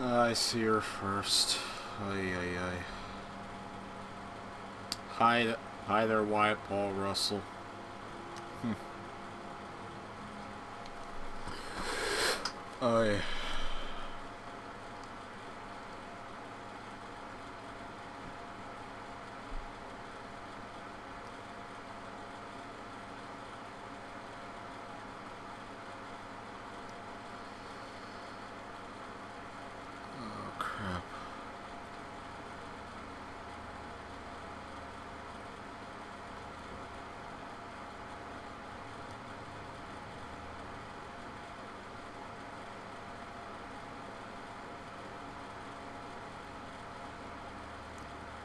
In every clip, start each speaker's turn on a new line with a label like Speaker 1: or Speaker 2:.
Speaker 1: I see her first. Ay, ay, ay. Hi there, Wyatt Paul Russell. Ay. Oh, crap.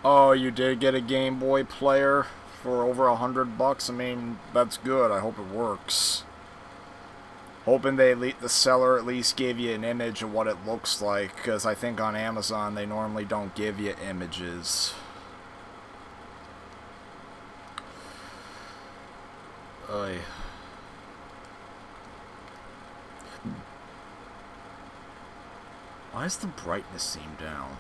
Speaker 1: Oh, you did get a Game Boy player for over $100? I mean, that's good. I hope it works. Hoping the seller at least gave you an image of what it looks like, because I think on Amazon they normally don't give you images. Oy. Why does the brightness seem down?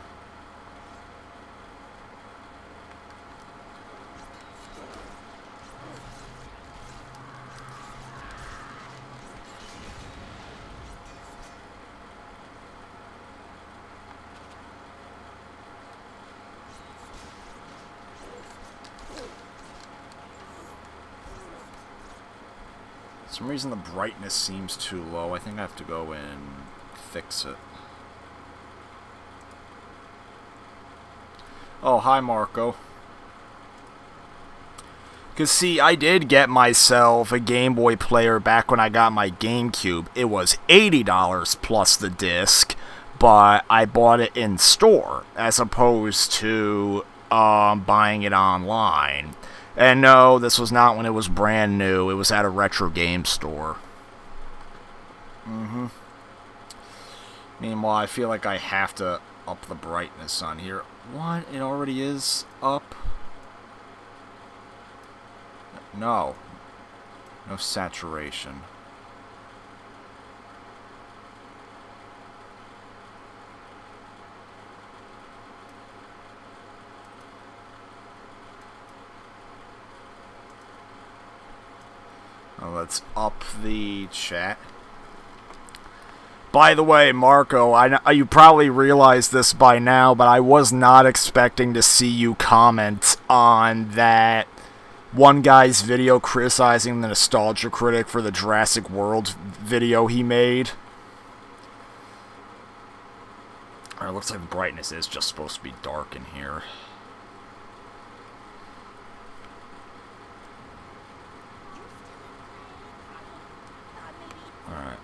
Speaker 1: For some reason the brightness seems too low. I think I have to go and fix it. Oh, hi Marco. Because see, I did get myself a Game Boy player back when I got my GameCube. It was $80 plus the disc, but I bought it in store as opposed to buying it online. And no, this was not when it was brand new. It was at a retro game store. Meanwhile, I feel like I have to up the brightness on here. What? It already is up? No. No saturation. Oh, let's up the chat. By the way, Marco, you probably realize this by now, but I was not expecting to see you comment on that one guy's video criticizing the Nostalgia Critic for the Jurassic World video he made. Alright, looks like the brightness is just supposed to be dark in here. Alright.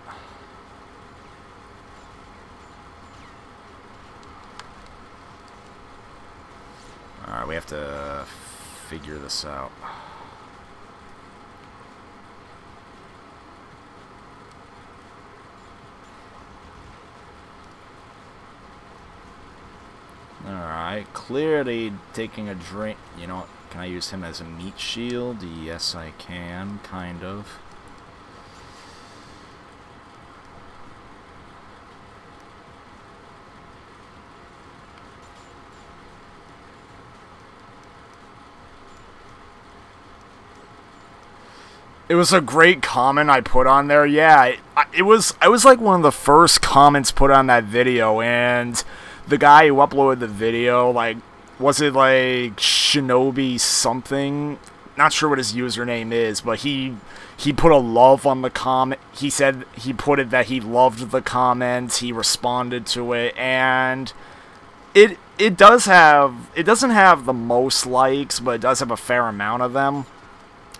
Speaker 1: Alright, we have to figure this out. Alright, clearly taking a drink. You know what? Can I use him as a meat shield? Yes, I can, kind of. It was a great comment I put on there. Yeah, it was like one of the first comments put on that video, and the guy who uploaded the video, like, was it like Shinobi something? Not sure what his username is, but he put a love on the comment. He said he put it that he loved the comment. He responded to it, and it doesn't have the most likes, but it does have a fair amount of them.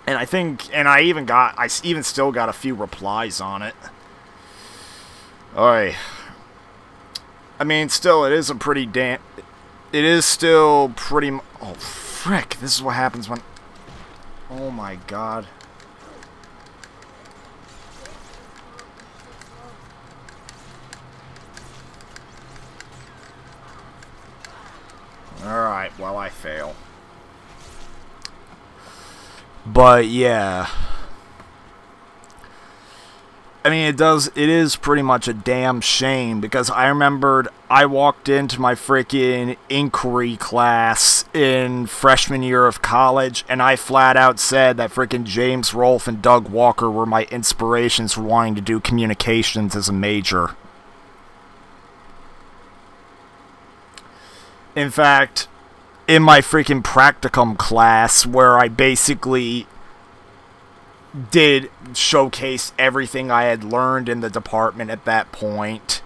Speaker 1: And I think, and I even still got a few replies on it. Alright. I mean, still, it is still pretty, oh, frick, this is what happens when, oh my god. Alright, well, I fail. But, yeah. I mean, it is pretty much a damn shame, because I remembered I walked into my freaking inquiry class in freshman year of college, and I flat out said that freaking James Rolfe and Doug Walker were my inspirations for wanting to do communications as a major. In fact, in my freaking practicum class, where I basically did showcase everything I had learned in the department at that point,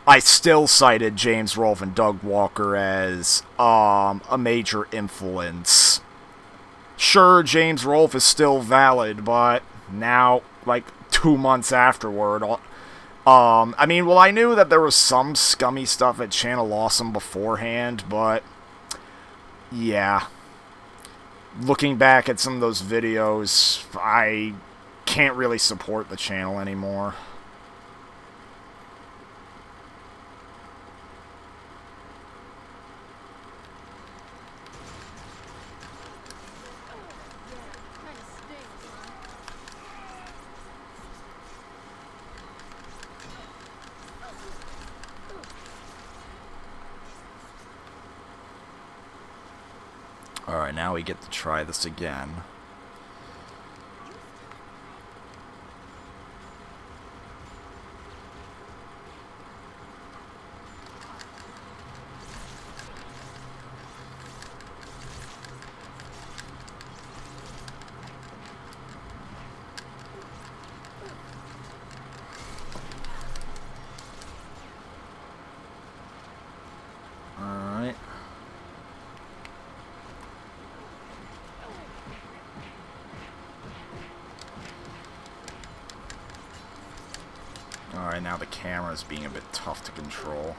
Speaker 1: I still cited James Rolfe and Doug Walker as a major influence. Sure, James Rolfe is still valid, but now, like 2 months afterward, I mean, well, I knew that there was some scummy stuff at Channel Awesome beforehand, but yeah. Looking back at some of those videos, I can't really support the channel anymore. Alright, now we get to try this again. Alright. Alright, now the camera's being a bit tough to control.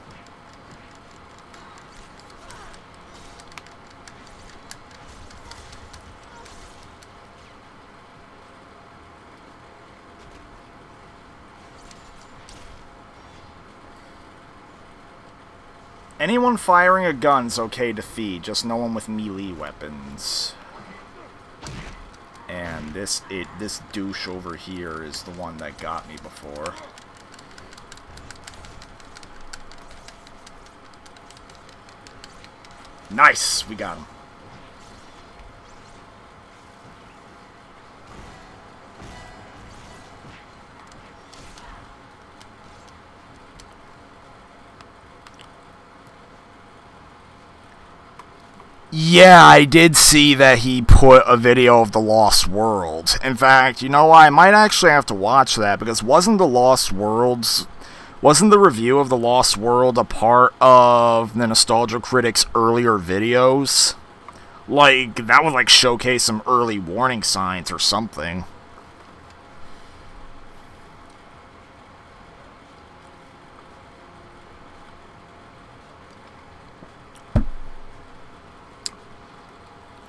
Speaker 1: Anyone firing a gun's okay to feed, just no one with melee weapons. And this douche over here is the one that got me before. Nice! We got him. Yeah, I did see that he put a video of The Lost World. In fact, you know what? I might actually have to watch that, because wasn't the review of The Lost World a part of the Nostalgia Critic's earlier videos? Like, that would like showcase some early warning signs or something.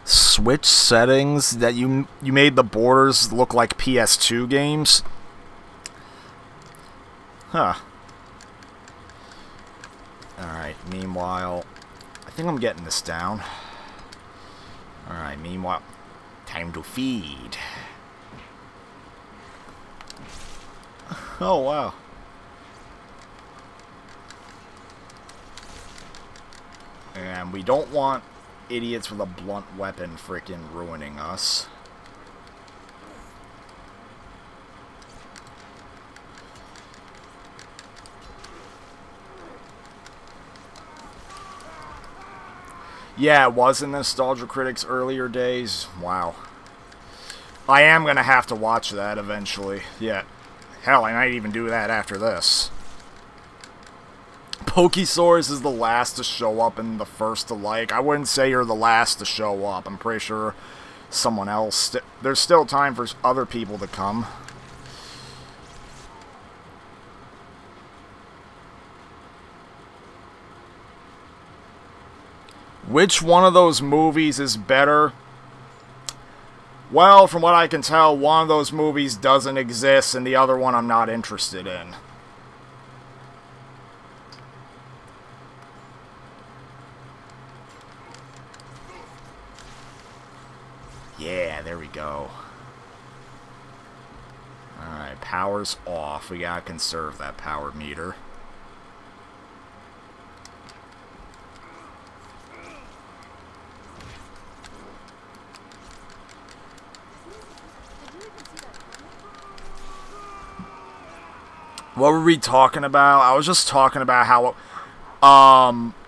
Speaker 1: Switch settings that you made the borders look like PS2 games? Huh. Alright, meanwhile, I think I'm getting this down. Alright, meanwhile, time to feed. Oh, wow. And we don't want idiots with a blunt weapon frickin' ruining us. Yeah, it was in Nostalgia Critic's earlier days. Wow. I am gonna have to watch that eventually. Yeah. Hell, I might even do that after this. Pokesaurus is the last to show up and the first to like. I wouldn't say you're the last to show up. I'm pretty sure someone else... There's still time for other people to come. Which one of those movies is better? Well, from what I can tell, one of those movies doesn't exist and the other one I'm not interested in. Yeah, there we go. Alright, power's off. We gotta conserve that power meter. What were we talking about? I was just talking about how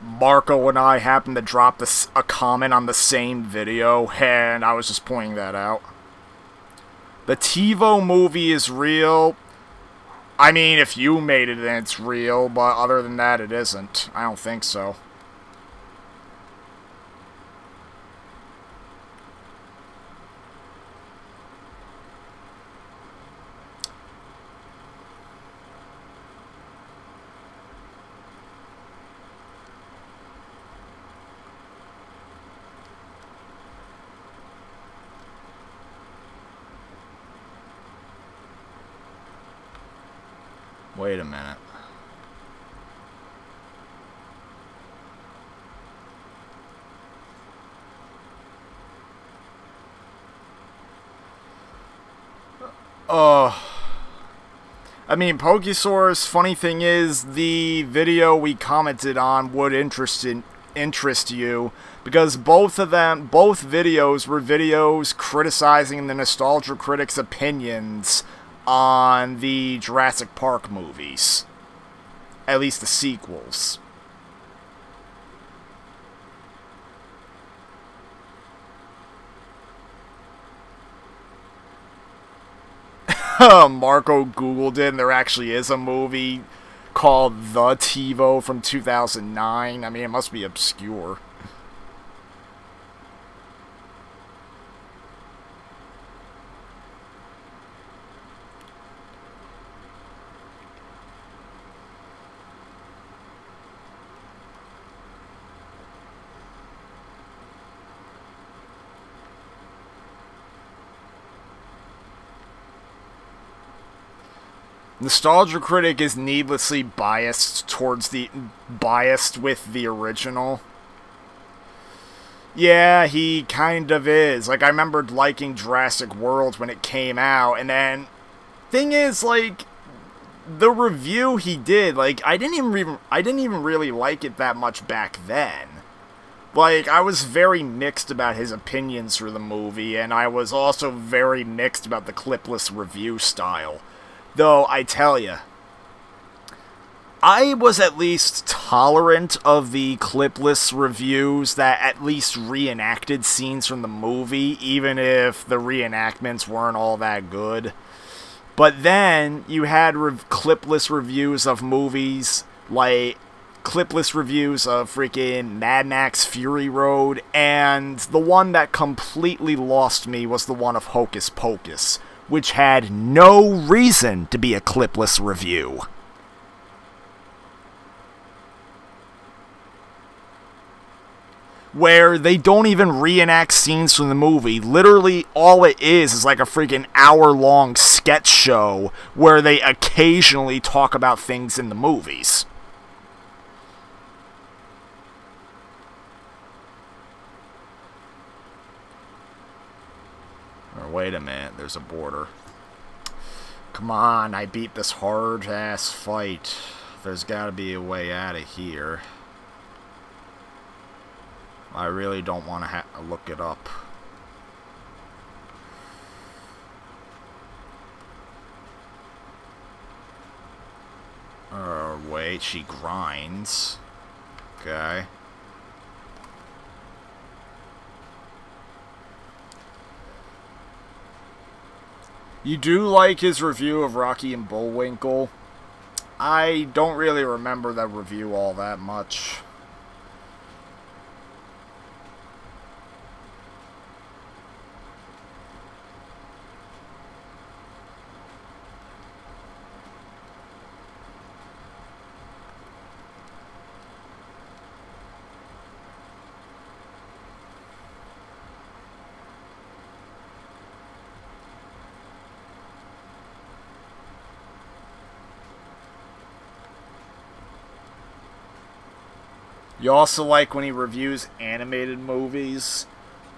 Speaker 1: Marco and I happened to drop a comment on the same video, and I was just pointing that out. The TiVo movie is real. I mean, if you made it, then it's real, but other than that, it isn't. I don't think so. Wait a minute. I mean, Pokesaurus, funny thing is, the video we commented on would interest you, because both videos were videos criticizing the Nostalgia Critic's opinions on the Jurassic Park movies. At least the sequels. Marco Googled it, and there actually is a movie called The TiVo from 2009. I mean, it must be obscure. Nostalgia Critic is needlessly biased with the original. Yeah, he kind of is. Like, I remembered liking Jurassic World when it came out, and then thing is, like, the review he did, like, I didn't even really like it that much back then. Like, I was very mixed about his opinions for the movie, and I was also very mixed about the clipless review style. Though, I tell ya, I was at least tolerant of the clipless reviews that at least reenacted scenes from the movie, even if the reenactments weren't all that good. But then, you had clipless reviews of movies, like clipless reviews of freaking Mad Max Fury Road, and the one that completely lost me was the one of Hocus Pocus, which had no reason to be a clipless review. Where they don't even reenact scenes from the movie. Literally, all it is like a freaking hour-long sketch show where they occasionally talk about things in the movies. Wait a minute, there's a border. Come on, I beat this hard-ass fight. There's gotta be a way out of here. I really don't want to look it up. Wait, she grinds. Okay. You do like his review of Rocky and Bullwinkle? I don't really remember that review all that much. You also like when he reviews animated movies.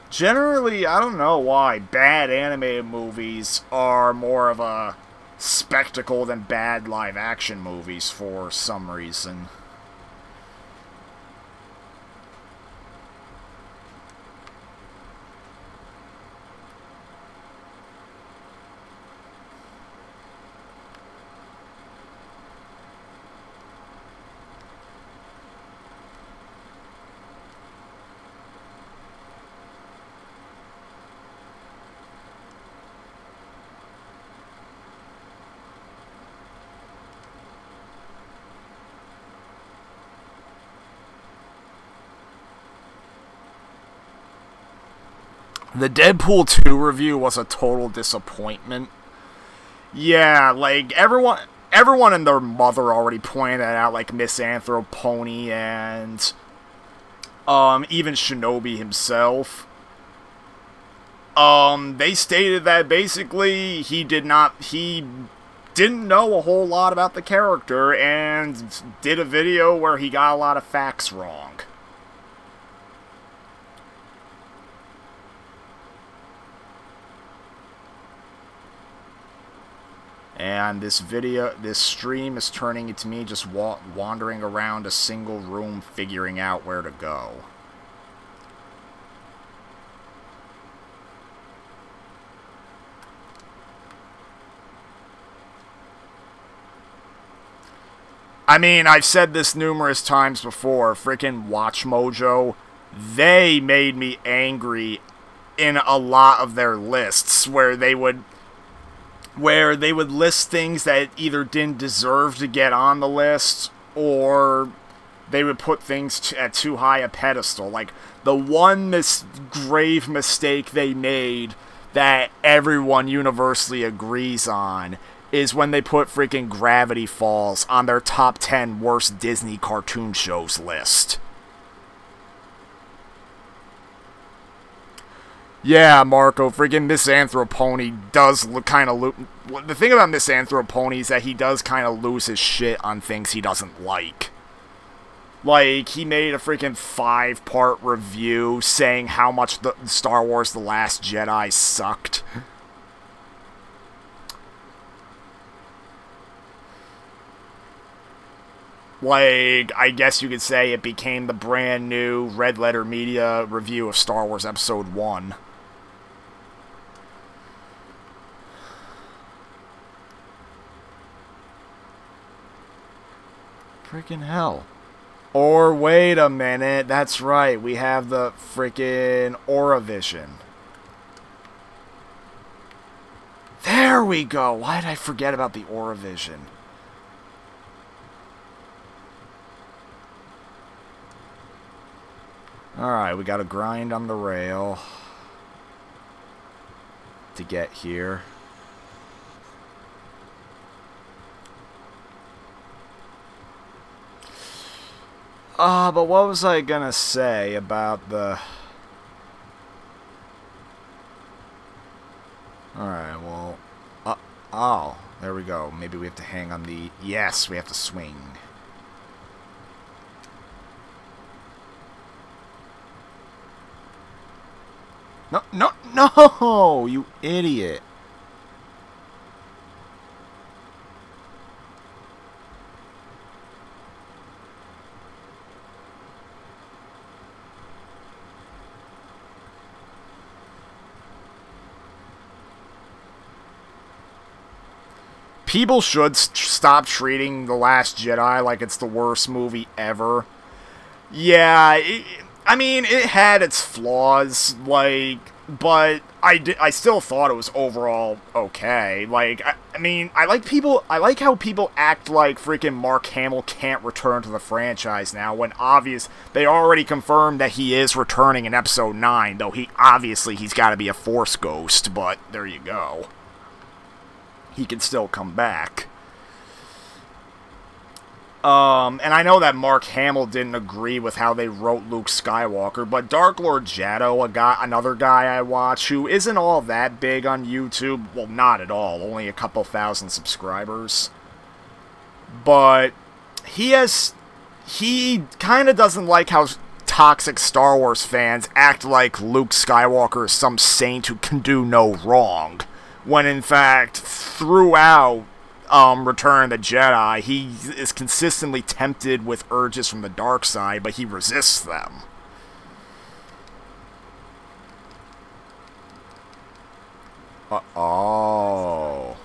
Speaker 1: Generally, I don't know why, bad animated movies are more of a spectacle than bad live-action movies for some reason. The Deadpool 2 review was a total disappointment. Yeah, like, everyone and their mother already pointed that out, like Misanthropony and, even Shinobi himself. They stated that basically he didn't know a whole lot about the character and did a video where he got a lot of facts wrong. And this stream is turning into me just wandering around a single room figuring out where to go. I mean, I've said this numerous times before, freaking Watch Mojo, they made me angry in a lot of their lists where they would list things that either didn't deserve to get on the list, or they would put things at too high a pedestal. Like, the one grave mistake they made that everyone universally agrees on is when they put freaking Gravity Falls on their top 10 worst Disney cartoon shows list. Yeah, Marco, friggin' Misanthropony does kind of the thing about Misanthropony is that he does kind of lose his shit on things he doesn't like. Like, he made a freaking 5-part review saying how much the Star Wars The Last Jedi sucked. Like, I guess you could say it became the brand new Red Letter Media review of Star Wars Episode 1. Freaking hell. Or, wait a minute, that's right, we have the freaking Auravision. There we go! Why did I forget about the Auravision? Alright, we gotta grind on the rail to get here. But what was I gonna say about the... Alright, well... oh, there we go. Maybe we have to hang on the... Yes, we have to swing. No, no, no! You idiot. People should stop treating The Last Jedi like it's the worst movie ever. Yeah, I mean, it had its flaws, like, but I still thought it was overall okay. Like, I mean, I like how people act like freaking Mark Hamill can't return to the franchise now, when they already confirmed that he is returning in Episode 9, though he's got to be a Force ghost, but there you go. He can still come back. And I know that Mark Hamill didn't agree with how they wrote Luke Skywalker, but Dark Lord Jado, another guy I watch, who isn't all that big on YouTube, well, not at all, only a couple thousand subscribers, but he kind of doesn't like how toxic Star Wars fans act like Luke Skywalker is some saint who can do no wrong, when in fact, throughout Return of the Jedi, he is consistently tempted with urges from the dark side, but he resists them. Oh.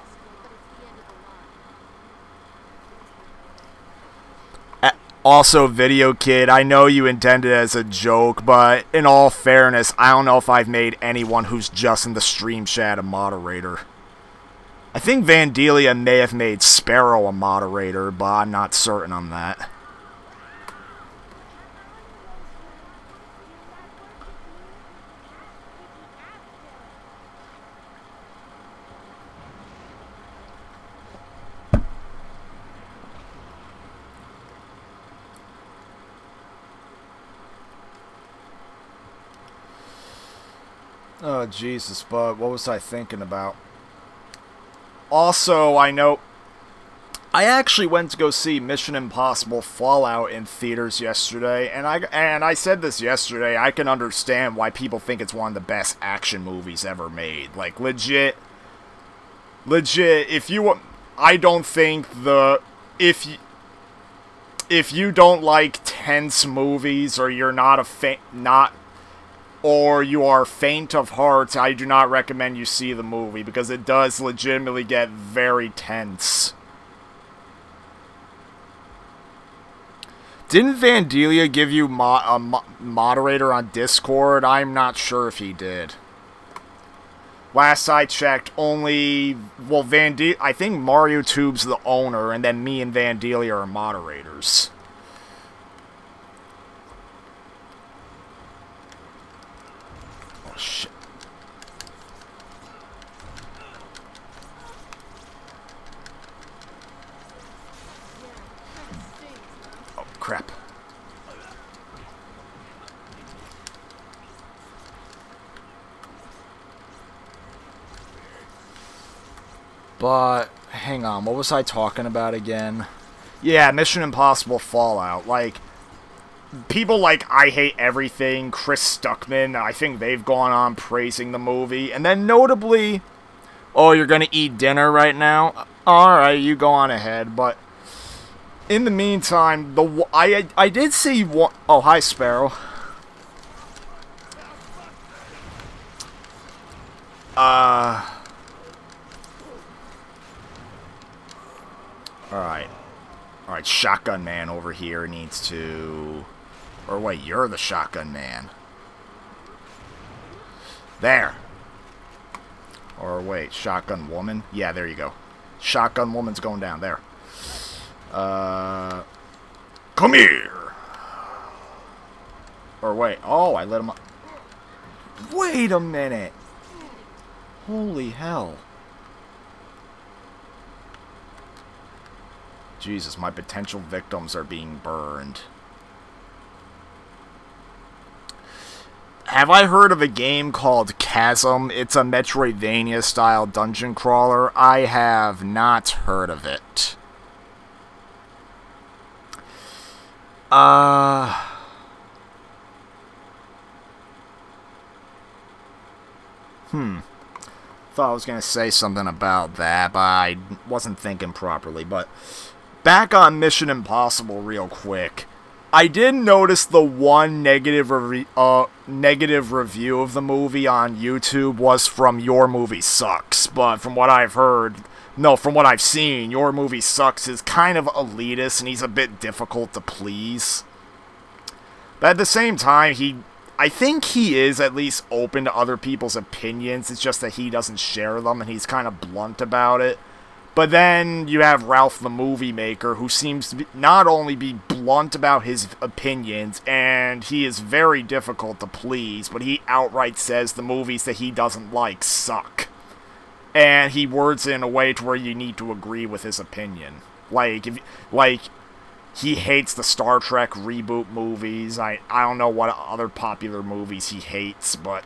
Speaker 1: Also, Video Kid, I know you intended it as a joke, but in all fairness, I don't know if I've made anyone who's just in the stream chat a moderator. I think Vandelia may have made Sparrow a moderator, but I'm not certain on that. Oh, Jesus, but what was I thinking about? Also, I know I actually went to go see Mission Impossible Fallout in theaters yesterday, and I said this yesterday, I can understand why people think it's one of the best action movies ever made. Like, legit, if you, I don't think if you don't like tense movies, or you're not or you are faint of heart, I do not recommend you see the movie, because it does legitimately get very tense. Didn't Vandelia give you a moderator on Discord? I'm not sure if he did. Last I checked, only, well, I think MarioTube's the owner, and then me and Vandelia are moderators. Shit. Oh, crap. But, hang on, what was I talking about again? Yeah, Mission Impossible Fallout. Like, people like I Hate Everything, Chris Stuckman, I think they've gone on praising the movie. And then notably, oh, you're gonna eat dinner right now? Alright, you go on ahead. But in the meantime, I did see one. Oh, hi, Sparrow. Alright. Alright, Shotgun Man over here needs to... Or wait, you're the Shotgun Man. There. Or wait, Shotgun Woman? Yeah, there you go. Shotgun Woman's going down there. Come here! Or wait, oh, I let him up. Wait a minute! Holy hell. Jesus, my potential victims are being burned. Have I heard of a game called Chasm? It's a Metroidvania-style dungeon crawler. I have not heard of it. Thought I was going to say something about that, but I wasn't thinking properly. But back on Mission Impossible real quick. I did notice the one negative review of the movie on YouTube was from Your Movie Sucks. But from what I've heard, no, from what I've seen, Your Movie Sucks is kind of elitist and he's a bit difficult to please. But at the same time, I think he is at least open to other people's opinions. It's just that he doesn't share them and he's kind of blunt about it. But then you have Ralph the Movie Maker, who seems to not only be blunt about his opinions, and he is very difficult to please, but he outright says the movies that he doesn't like suck. And he words it in a way to where you need to agree with his opinion. Like, he hates the Star Trek reboot movies. I don't know what other popular movies he hates, but...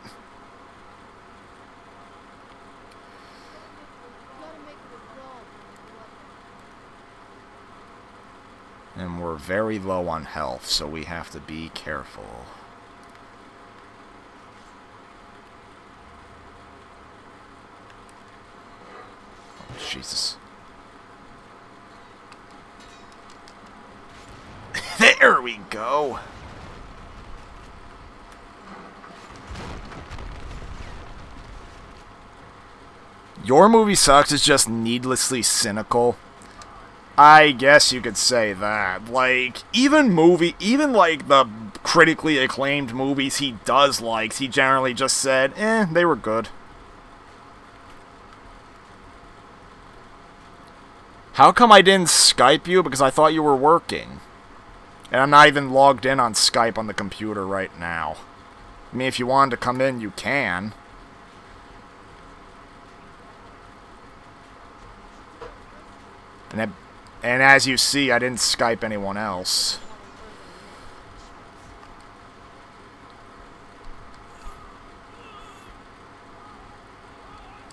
Speaker 1: And we're very low on health, so we have to be careful. Oh, Jesus. There we go. Your movie sucks is just needlessly cynical. I guess you could say that. Like, even like the critically acclaimed movies he does likes, he generally just said, they were good. How come I didn't Skype you? Because I thought you were working. And I'm not even logged in on Skype on the computer right now. I mean, if you wanted to come in, you can. And as you see, I didn't Skype anyone else.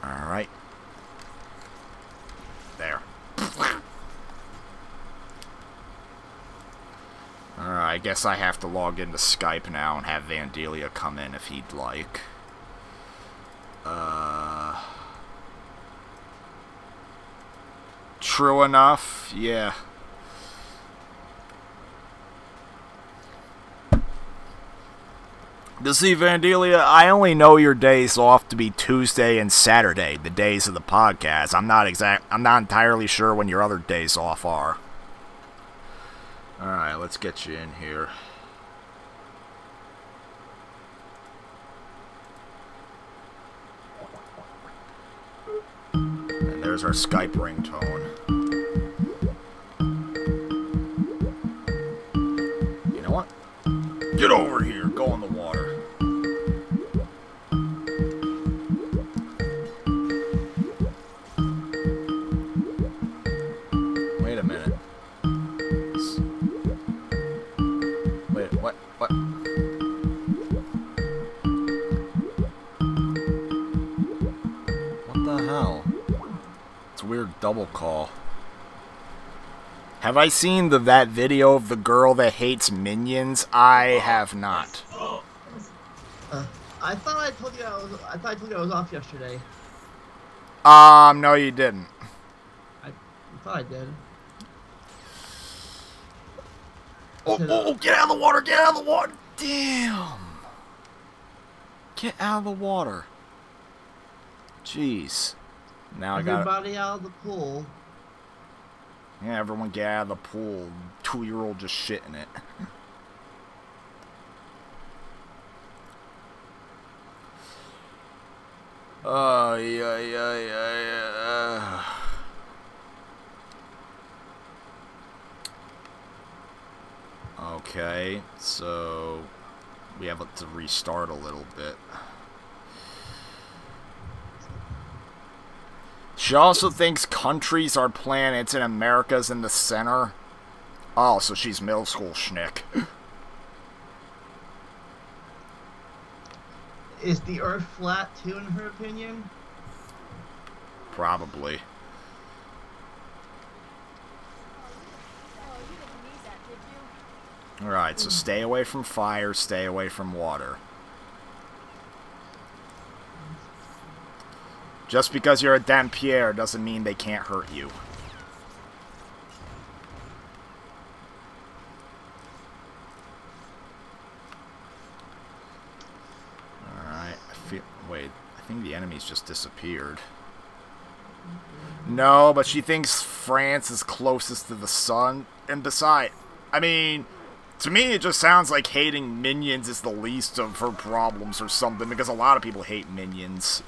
Speaker 1: Alright. There. Alright, I guess I have to log into Skype now and have Vandelia come in if he'd like. True enough, yeah. To see, Vandelia, I only know your days off to be Tuesday and Saturday, the days of the podcast. I'm not entirely sure when your other days off are. Alright, let's get you in here. And there's our Skype ringtone. You know what? Get over here, go in the water. Wait a minute. Wait, what? What? What the hell? It's a weird double call. Have I seen that video of the girl that hates minions? I have not.
Speaker 2: I thought I told you I was off yesterday.
Speaker 1: No, you didn't.
Speaker 2: I thought I did.
Speaker 1: Oh, get out of the water! Get out of the water! Damn! Get out of the water. Jeez. Now I got
Speaker 2: everybody out of the pool.
Speaker 1: Yeah, everyone get out of the pool. 2-year-old just shit in it. Oh, yeah. Okay, so we have to restart a little bit. She also thinks countries are planets and America's in the center. Oh, so she's middle school shnick.
Speaker 2: Is the Earth flat too, in her opinion?
Speaker 1: Probably. Alright, so stay away from fire, stay away from water. Just because you're a Dampierre doesn't mean they can't hurt you. Alright, wait, I think the enemies just disappeared. No, but she thinks France is closest to the sun. And besides, I mean, to me it just sounds like hating minions is the least of her problems or something, because a lot of people hate minions.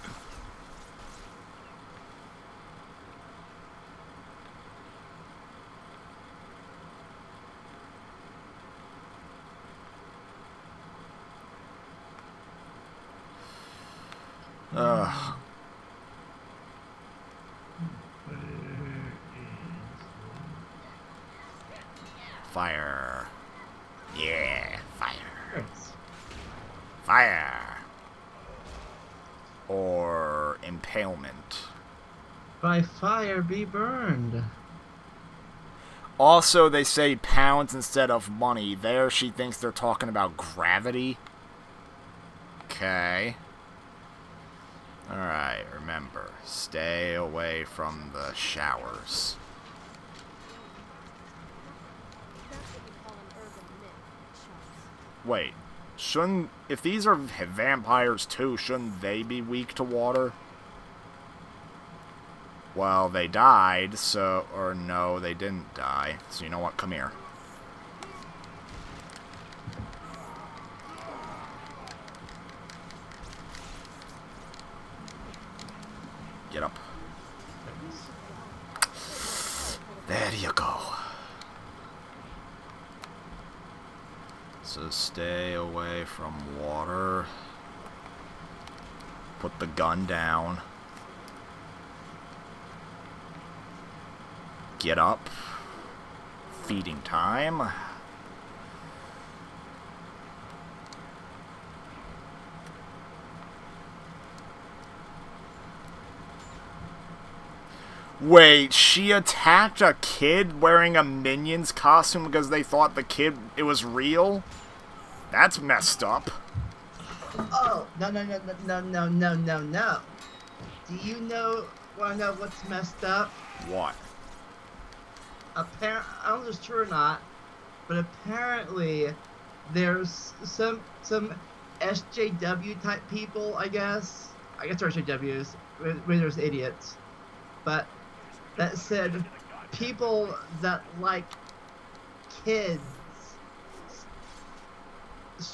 Speaker 1: Fire. Yeah, fire. Fire. Or impalement.
Speaker 2: By fire be burned.
Speaker 1: Also, they say pounds instead of money. There, she thinks they're talking about gravity. Okay. Alright, remember, stay away from the showers. Wait. Shouldn't... If these are vampires too, shouldn't they be weak to water? Well, they died, so... Or no, they didn't die. So you know what? Come here. Get up. There you go. So stay away from water. Put the gun down. Get up. Feeding time. Wait, she attacked a kid wearing a Minions costume because they thought it was real? That's messed up.
Speaker 2: Oh, no. Do you want to know what's messed up?
Speaker 1: What?
Speaker 2: I don't know if it's true or not, but apparently there's some SJW type people, I guess. I guess they're SJWs. There's idiots. But that said, people that like kids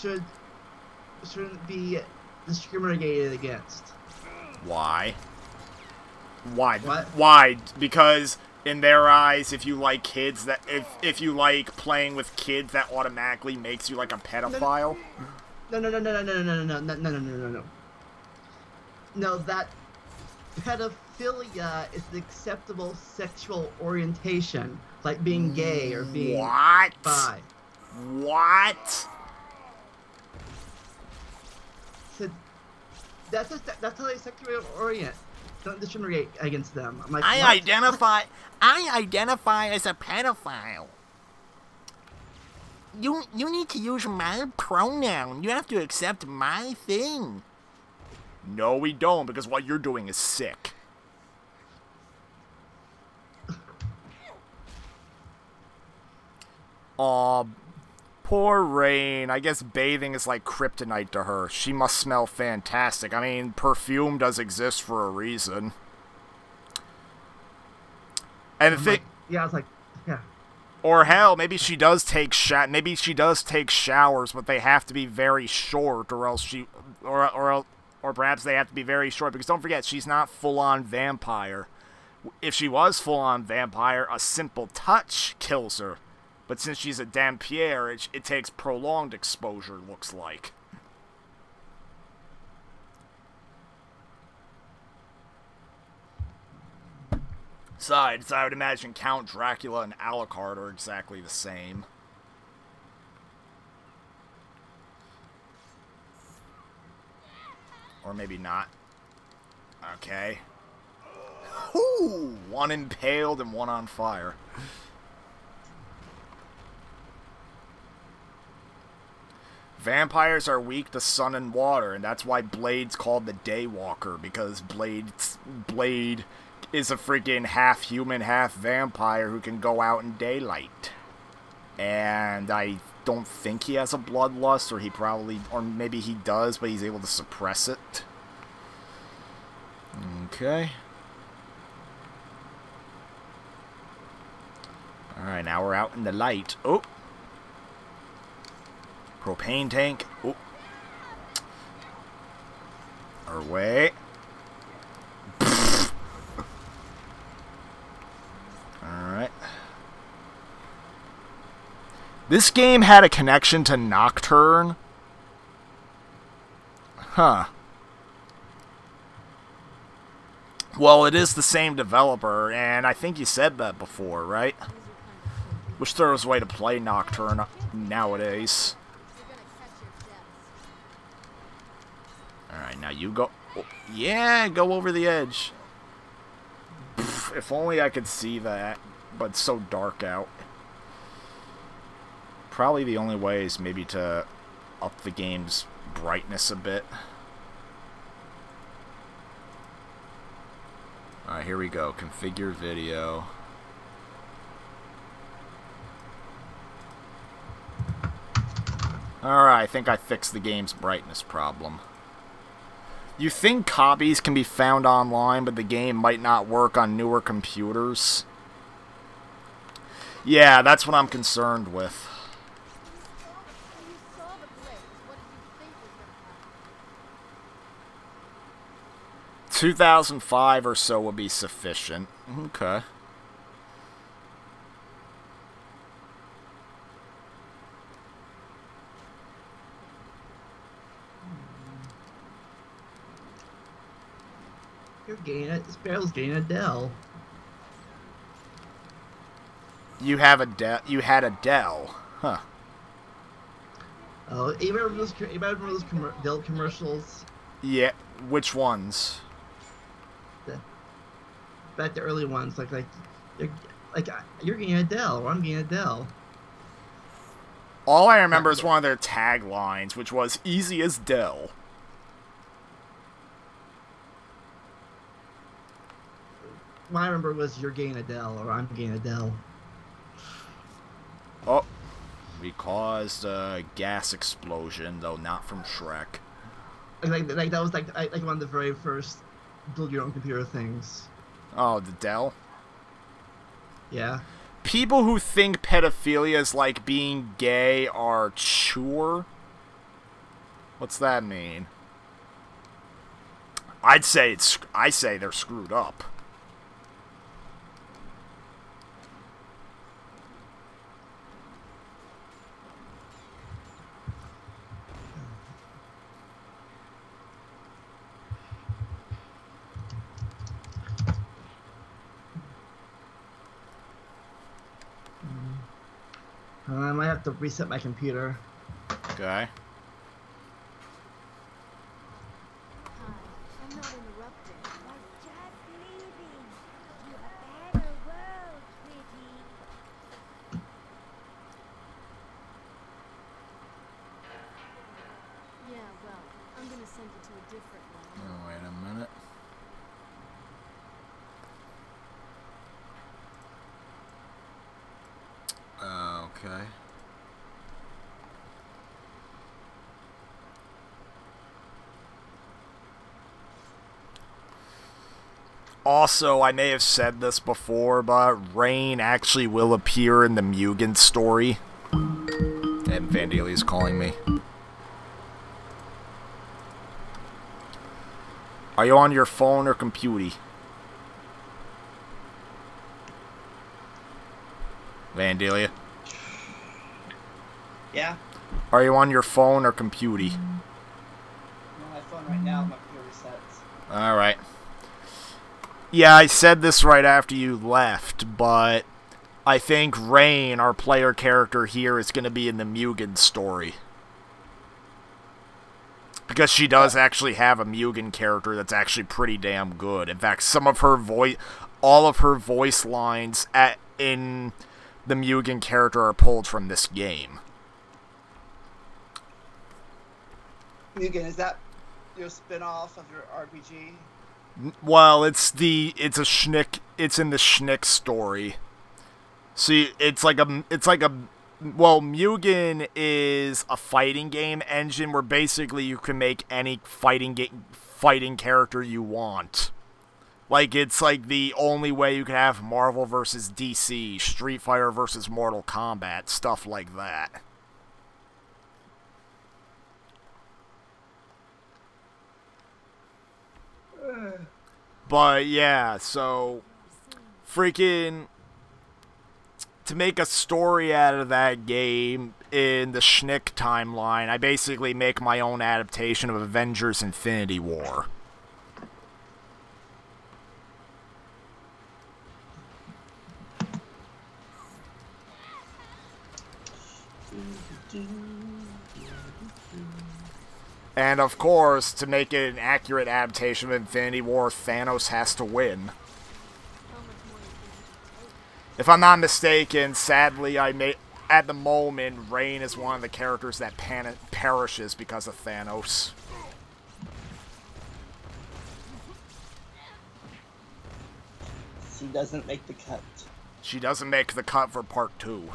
Speaker 2: shouldn't be discriminated against.
Speaker 1: Why? Why?
Speaker 2: What?
Speaker 1: Why? Because in their eyes, if you like kids, if you like playing with kids, that automatically makes you like a pedophile.
Speaker 2: No. No, that pedophilia is an acceptable sexual orientation, like being gay or being bi.
Speaker 1: What?
Speaker 2: So that's how they sexually orient. Don't discriminate against them. I'm like,
Speaker 3: I identify as a pedophile. You need to use my pronoun. You have to accept my thing.
Speaker 1: No, we don't, because what you're doing is sick. Aw, poor Rain. I guess bathing is like kryptonite to her. She must smell fantastic. I mean, perfume does exist for a reason. And the thing...
Speaker 2: Yeah, I was like, yeah.
Speaker 1: Or hell, maybe she does take showers, but they have to be very short, or else she... Or perhaps they have to be very short, because don't forget, she's not full-on vampire. If she was full-on vampire, a simple touch kills her. But since she's a Dampier, it takes prolonged exposure, looks like. Besides, I would imagine Count Dracula and Alucard are exactly the same. Or maybe not. Okay. Ooh, one impaled and one on fire. Vampires are weak to sun and water, and that's why Blade's called the Daywalker, because Blade is a freaking half human, half vampire who can go out in daylight. And I don't think he has a bloodlust, or maybe he does, but he's able to suppress it. Okay. Alright, now we're out in the light. Oh! Propane tank. Oh. Our way. Alright. This game had a connection to Nocturne. Huh. Well, it is the same developer, and I think you said that before, right? Wish there was a way to play Nocturne nowadays. Alright, now you go... Oh, yeah, go over the edge. Pff, if only I could see that, but it's so dark out. Probably the only way is maybe to up the game's brightness a bit. Alright, here we go. Configure video. Alright, I think I fixed the game's brightness problem. You think copies can be found online, but the game might not work on newer computers? Yeah, that's what I'm concerned with. 2005 or so would be sufficient. Okay.
Speaker 2: Sparrow's getting a Dell.
Speaker 1: You have a Dell. You had a Dell, huh?
Speaker 2: Oh, you remember those Dell commercials?
Speaker 1: Yeah. Which ones?
Speaker 2: Back the early ones, like you're getting a Dell, or I'm getting a Dell.
Speaker 1: All I remember is one of their taglines, which was "Easy as Dell."
Speaker 2: What I remember was "You're getting a Dell," or "I'm getting a Dell."
Speaker 1: Oh, we caused a gas explosion, though not from Shrek.
Speaker 2: Like that was like one of the very first build your own computer things.
Speaker 1: Oh, the Dell?
Speaker 2: Yeah.
Speaker 1: People who think pedophilia is like being gay are sure? What's that mean? I say they're screwed up.
Speaker 2: I might have to reset my computer.
Speaker 1: Okay. Oh, wait a minute. Okay. Also, I may have said this before, but Rain actually will appear in the Mugen story. And Vandalia's calling me. Are you on your phone or computer? Vandalia?
Speaker 2: Yeah?
Speaker 1: Are you on your phone or computer?
Speaker 2: I'm on my phone right now, my computer resets.
Speaker 1: Alright. Yeah, I said this right after you left, but I think Rain, our player character here, is going to be in the Mugen story. Because she does actually have a Mugen character that's actually pretty damn good. In fact, some of her all of her voice lines in the Mugen character are pulled from this game.
Speaker 2: Mugen, is that your spin-off of your RPG?
Speaker 1: Well, it's in the shnick story. See, well, Mugen is a fighting game engine where basically you can make any fighting character you want. Like, it's like the only way you can have Marvel versus DC, Street Fighter versus Mortal Kombat, stuff like that. But yeah, so freaking to make a story out of that game in the shnick timeline, I basically make my own adaptation of Avengers Infinity War. And of course, to make it an accurate adaptation of Infinity War, Thanos has to win. If I'm not mistaken, sadly, at the moment, Rain is one of the characters that perishes because of Thanos.
Speaker 2: She doesn't make the cut.
Speaker 1: She doesn't make the cut for part 2.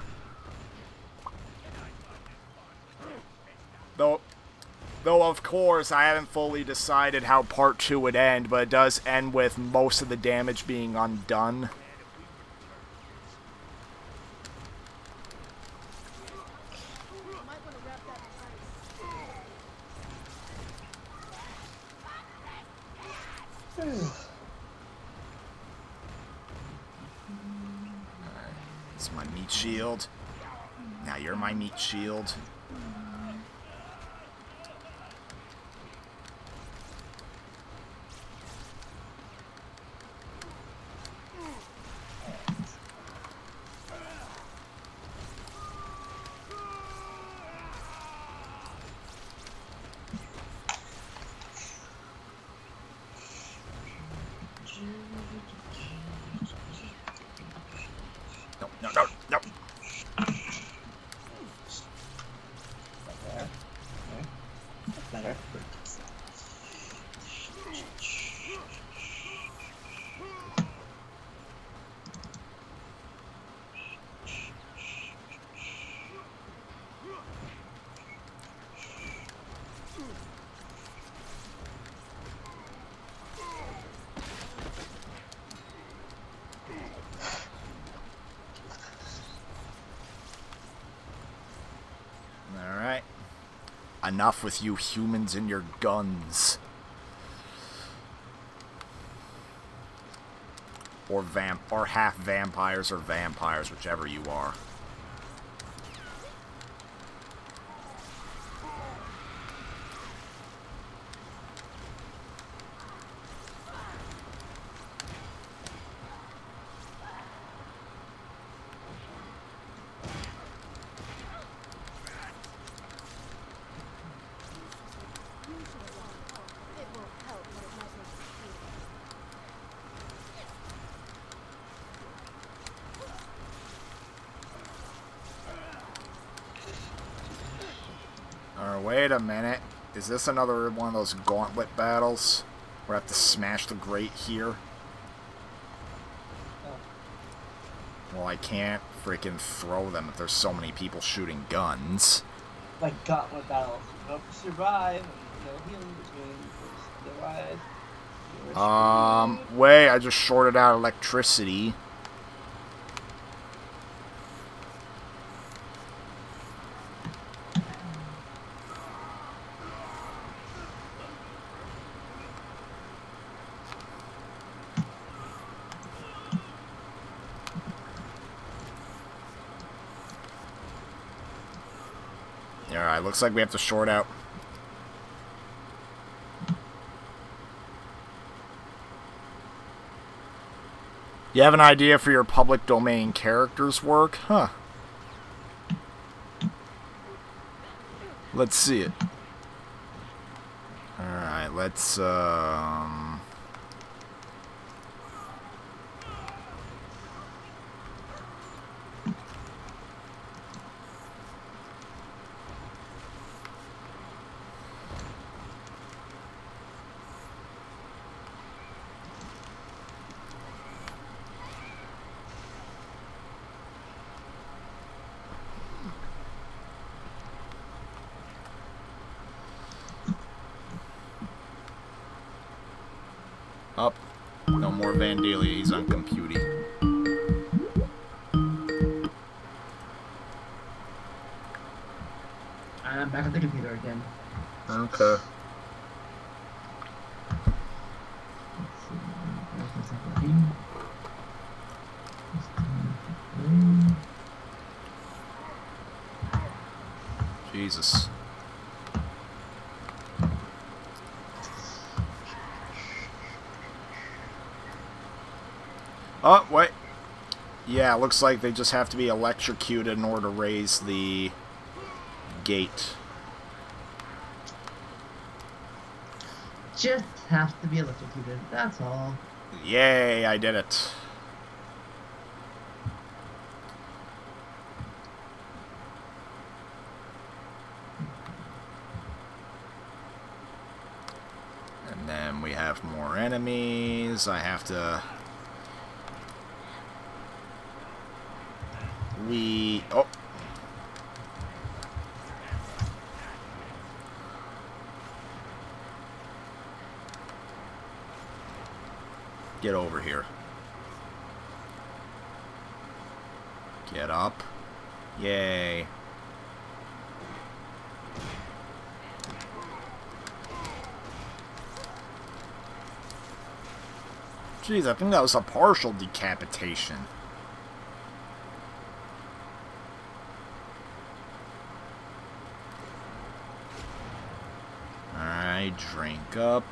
Speaker 1: Though, of course, I haven't fully decided how Part 2 would end, but it does end with most of the damage being undone. This is my meat shield. Now you're my meat shield. No.
Speaker 2: Better.
Speaker 1: Alright. Enough with you humans and your guns. Or half vampires or vampires, whichever you are. Wait a minute. Is this another one of those gauntlet battles? Where I have to smash the grate here? Well, I can't freaking throw them if there's so many people shooting guns.
Speaker 2: Like gauntlet battles. You hope to survive. No healing between. Otherwise.
Speaker 1: Wait, I just shorted out electricity. Alright, looks like we have to short out. You have an idea for your public domain characters work? Huh. Let's see it. Alright, let's, Up. No more Vandalia, he's on computing.
Speaker 2: I'm back at the computer again.
Speaker 1: Okay. Jesus. Oh, wait. Yeah, looks like they just have to be electrocuted in order to raise the gate.
Speaker 2: Just have to be electrocuted, that's all.
Speaker 1: Yay, I did it. And then we have more enemies. I have to... Oh. Get over here. Get up. Yay. Jeez, I think that was a partial decapitation. Alright, drink up.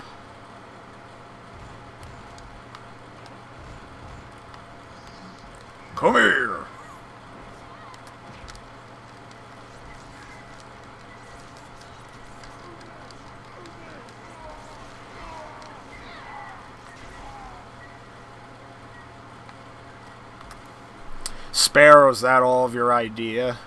Speaker 1: Come here! Sparrow, is that all of your idea?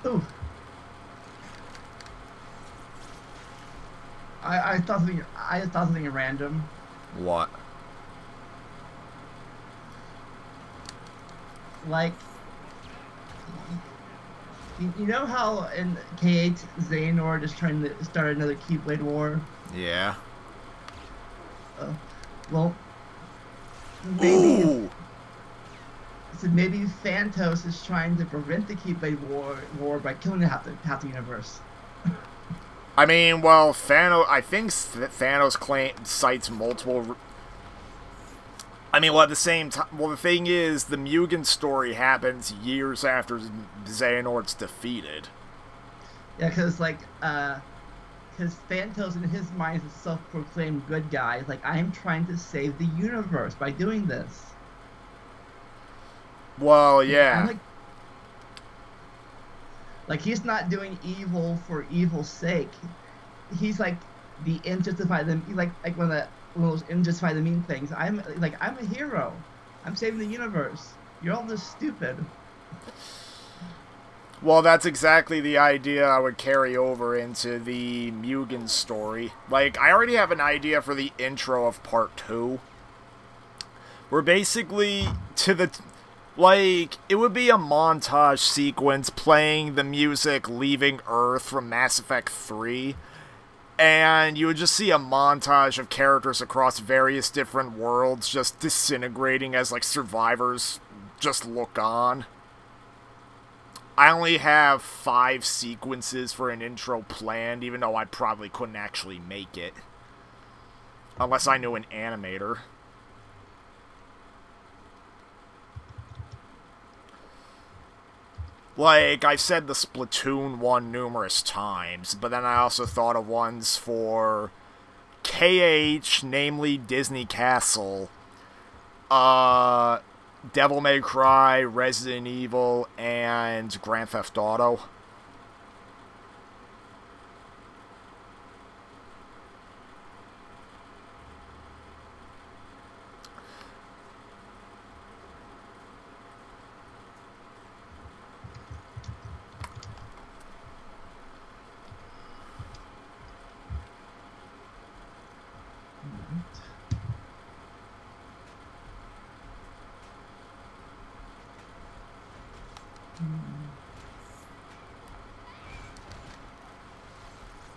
Speaker 2: Ooh. I thought something. I just thought something random.
Speaker 1: What?
Speaker 2: Like, you know how in K8 Xehanort is trying to start another Keyblade war?
Speaker 1: Yeah.
Speaker 2: Well, maybe.
Speaker 1: Ooh.
Speaker 2: So maybe Phantos is trying to prevent the Keyblade war by killing half the universe.
Speaker 1: I mean, well, Thanos. I think Thanos cites multiple. I mean, well, at the same time, well, the thing is, the Mugen story happens years after Xehanort's defeated.
Speaker 2: Yeah, because Phantos in his mind is a self-proclaimed good guy. It's like, I am trying to save the universe by doing this.
Speaker 1: Well, yeah.
Speaker 2: Like he's not doing evil for evil's sake. He's like the end justify them. Like one of those end justify the mean things. I'm a hero. I'm saving the universe. You're all just stupid.
Speaker 1: Well, that's exactly the idea I would carry over into the Mugen story. Like, I already have an idea for the intro of part 2. We're basically like, it would be a montage sequence playing the music Leaving Earth from Mass Effect 3. And you would just see a montage of characters across various different worlds just disintegrating as, like, survivors just look on. I only have 5 sequences for an intro planned, even though I probably couldn't actually make it. Unless I knew an animator. Like, I've said the Splatoon one numerous times, but then I also thought of ones for KH, namely Disney Castle, Devil May Cry, Resident Evil, and Grand Theft Auto.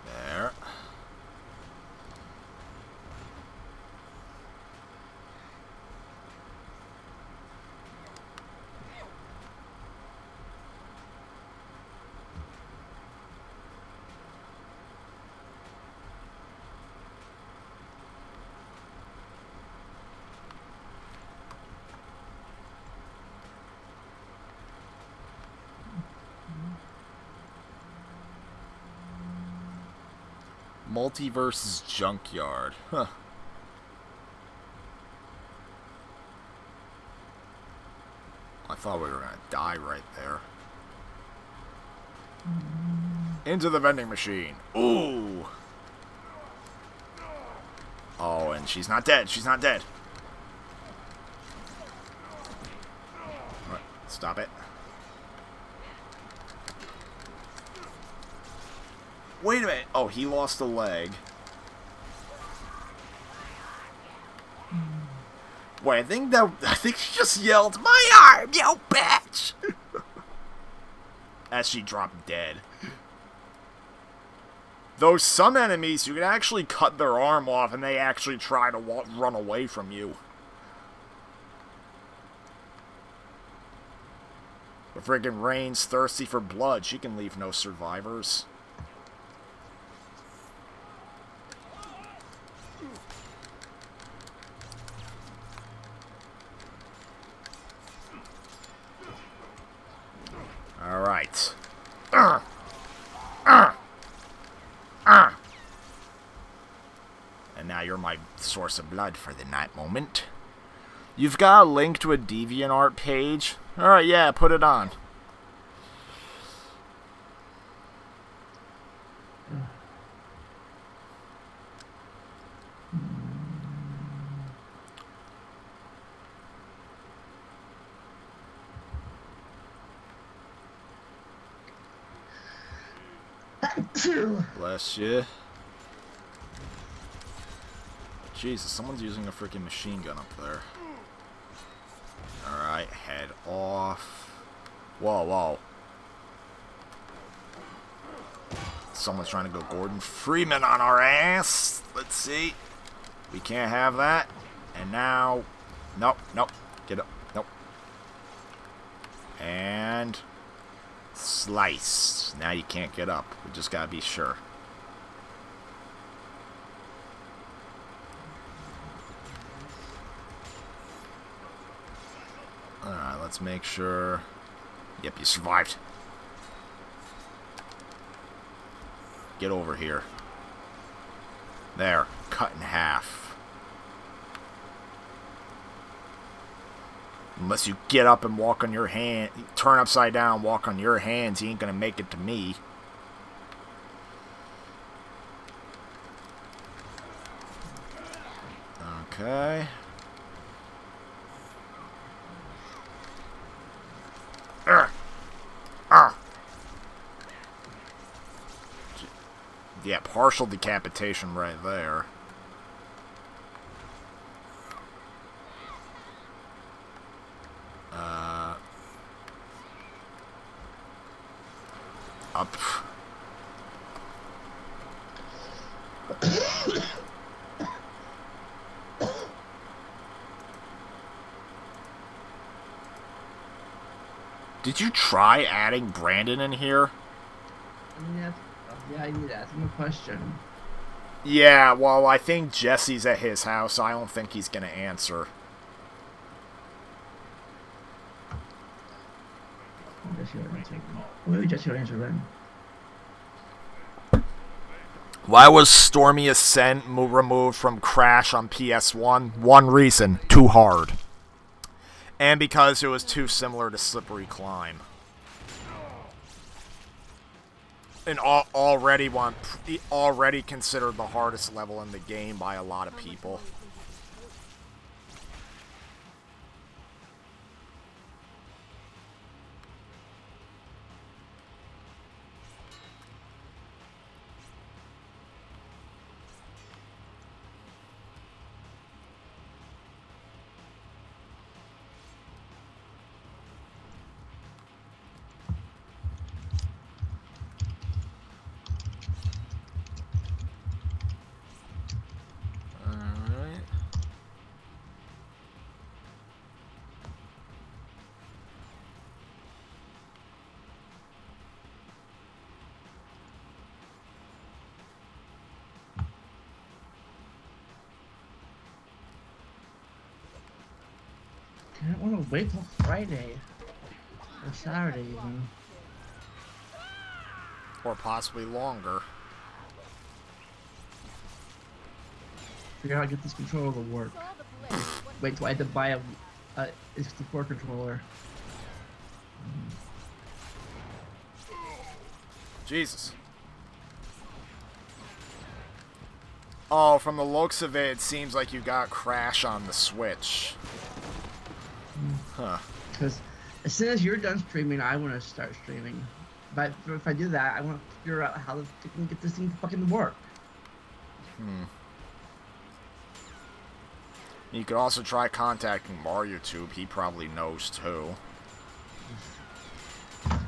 Speaker 1: There. Multiverse's Junkyard. Huh. I thought we were gonna die right there. Into the vending machine. Ooh. Oh, and she's not dead. She's not dead. Alright, stop it. Wait a minute. Oh, he lost a leg. Wait, I think she just yelled, "My arm, you bitch!" As she dropped dead. Though some enemies, you can actually cut their arm off and they actually try to run away from you. But friggin' Rayne's thirsty for blood. She can leave no survivors. Alright. And now you're my source of blood for the night moment. You've got a link to a DeviantArt page? Alright, yeah, put it on. Bless you. Jesus, someone's using a freaking machine gun up there. Alright, head off. Whoa, whoa. Someone's trying to go Gordon Freeman on our ass. Let's see. We can't have that. And now... Nope, nope. Get up. Nope. And... Slice. Now you can't get up. We just gotta be sure. Alright, let's make sure. Yep, you survived. Get over here. There. Cut in half. Unless you get up and walk on your hand, turn upside down, walk on your hands, you ain't gonna make it to me. Okay. Yeah, partial decapitation right there. Up. Did you try adding Brandon in here?
Speaker 2: Yeah, I need to ask him a question.
Speaker 1: Yeah, well, I think Jesse's at his house, so I don't think he's gonna answer.
Speaker 2: Maybe Jesse will answer then.
Speaker 1: Why was Stormy Ascent removed from Crash on PS1? One reason: too hard. And because it was too similar to Slippery Climb. And already considered the hardest level in the game by a lot of people.
Speaker 2: I don't want to wait till Friday. Or Saturday even.
Speaker 1: Or possibly longer.
Speaker 2: Figure out how to get this controller to work. Wait till I had to buy a 64 controller.
Speaker 1: Jesus. Oh, from the looks of it, it seems like you got Crash on the Switch. Huh.
Speaker 2: Because as soon as you're done streaming, I want to start streaming. But if I do that, I want to figure out how to get this thing to fucking work.
Speaker 1: You could also try contacting MarioTube. He probably knows too.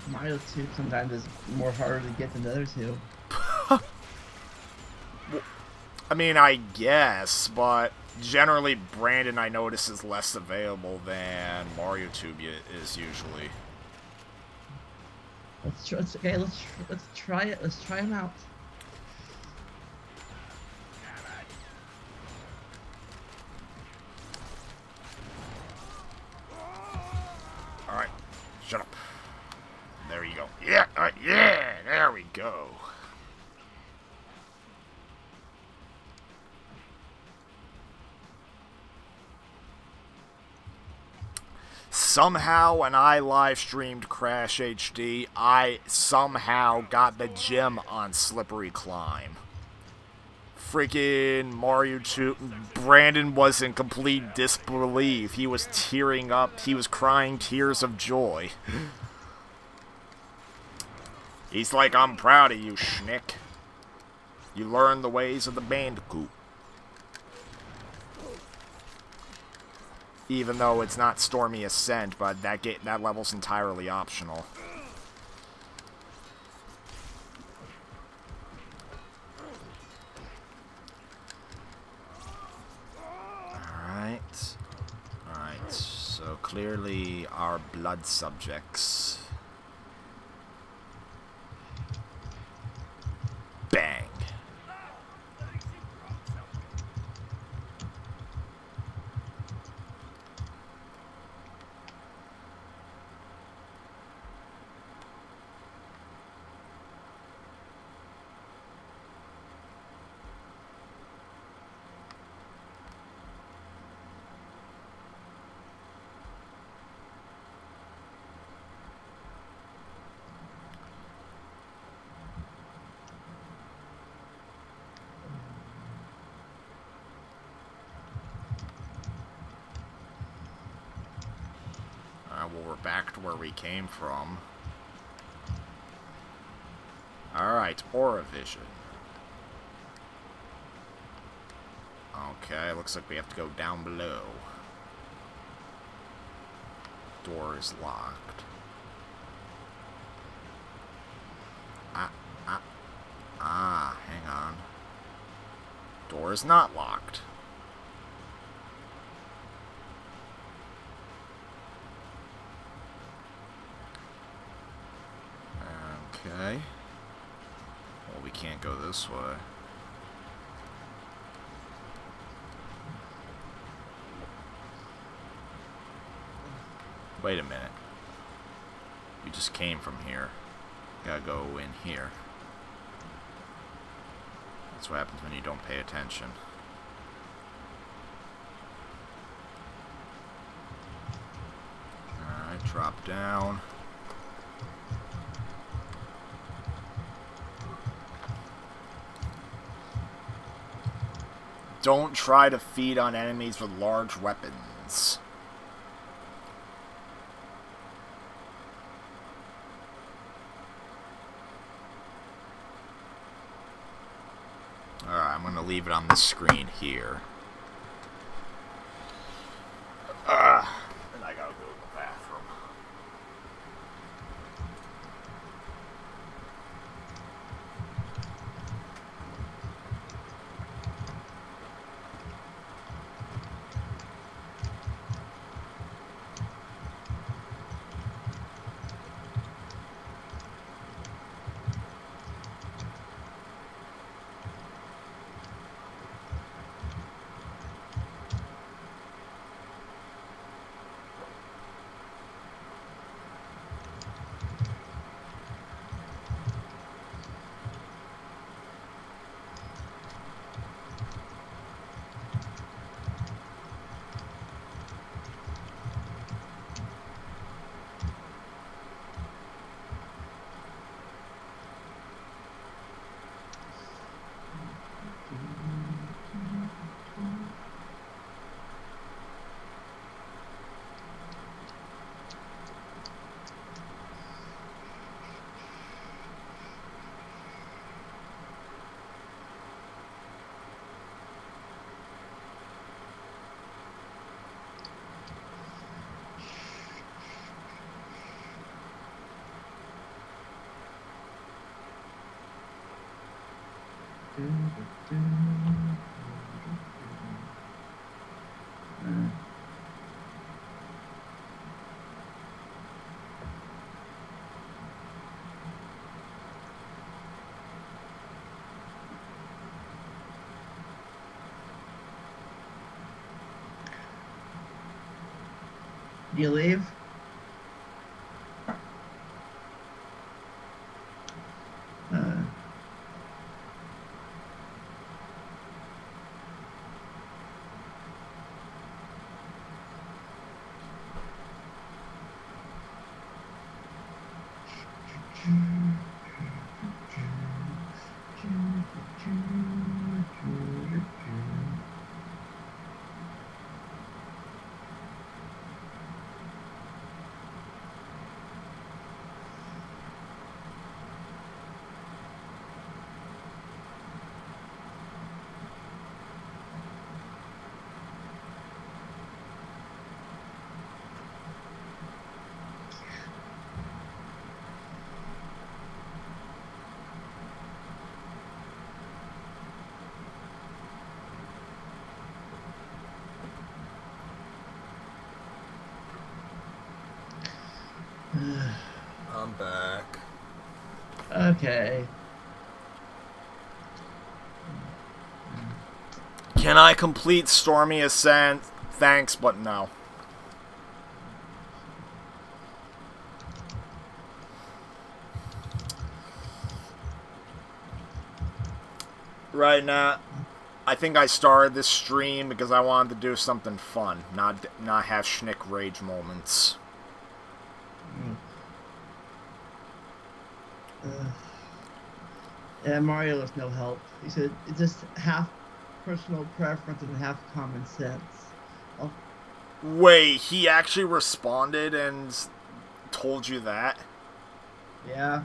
Speaker 2: Mario 2 sometimes is more harder to get than the other two.
Speaker 1: I mean, I guess, but generally Brandon, I notice, is less available than MarioTube is usually.
Speaker 2: Let's try it. Let's try him out.
Speaker 1: All right, shut up. There you go. Yeah, yeah, there we go. Somehow, when I live streamed Crash HD, I somehow got the gem on Slippery Climb. Freaking Mario 2. Brandon was in complete disbelief. He was tearing up. He was crying tears of joy. He's like, I'm proud of you, shnick. You learned the ways of the bandicoot. Even though it's not Stormy Ascent, but that level's entirely optional. Alright. Alright, so clearly our blood subjects. Bang. Well, we're back to where we came from. Alright, Aura Vision. Okay, looks like we have to go down below. Door is locked. Hang on. Door is not locked. Okay. Well, we can't go this way. Wait a minute. We just came from here. Gotta go in here. That's what happens when you don't pay attention. Alright, drop down. Don't try to feed on enemies with large weapons. Alright, I'm gonna leave it on the screen here. And I gotta go to the bathroom.
Speaker 2: Do you leave?
Speaker 1: I'm back.
Speaker 2: Okay.
Speaker 1: Can I complete Stormy Ascent? Thanks, but no. Right now, I think I started this stream because I wanted to do something fun, not have shnick rage moments.
Speaker 2: Yeah, Mario was no help. He said it's just half personal preference and half common sense. Oh.
Speaker 1: Wait, he actually responded and told you that?
Speaker 2: Yeah.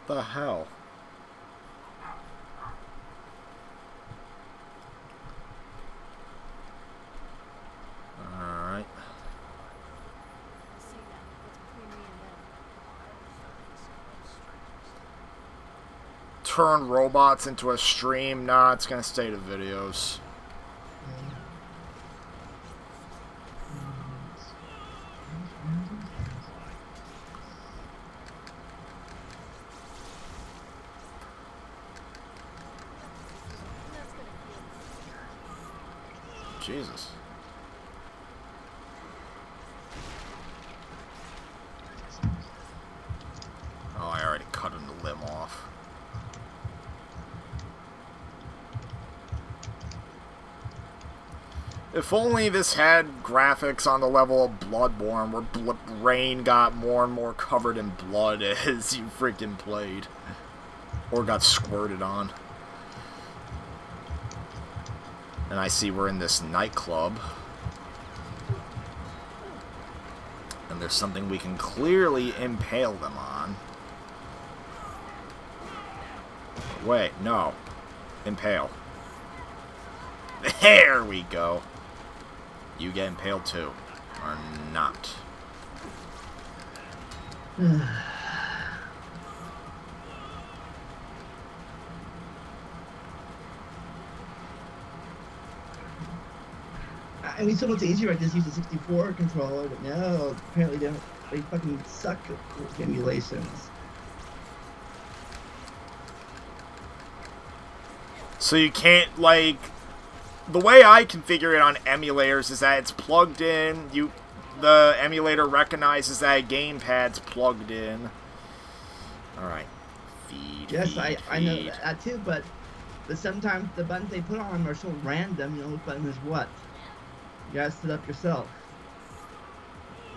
Speaker 1: The hell? Alright. Turn robots into a stream? Nah, it's gonna stay to videos. Jesus. Oh, I already cut the limb off. If only this had graphics on the level of Bloodborne, where BloodRayne got more and more covered in blood as you freaking played. Or got squirted on. And I see we're in this nightclub. And there's something we can clearly impale them on. Wait, no. Impale. There we go. You get impaled too. Or not.
Speaker 2: I mean, so much easier. I just use the 64 controller, but no, apparently they fucking suck at emulations.
Speaker 1: So you can't, like... The way I configure it on emulators is that it's plugged in, the emulator recognizes that a gamepad's plugged in. Alright. Feed,
Speaker 2: Yes,
Speaker 1: feed,
Speaker 2: I know
Speaker 1: feed.
Speaker 2: that too, but sometimes the buttons they put on them are so random, you know which button is what. You gotta set up yourself.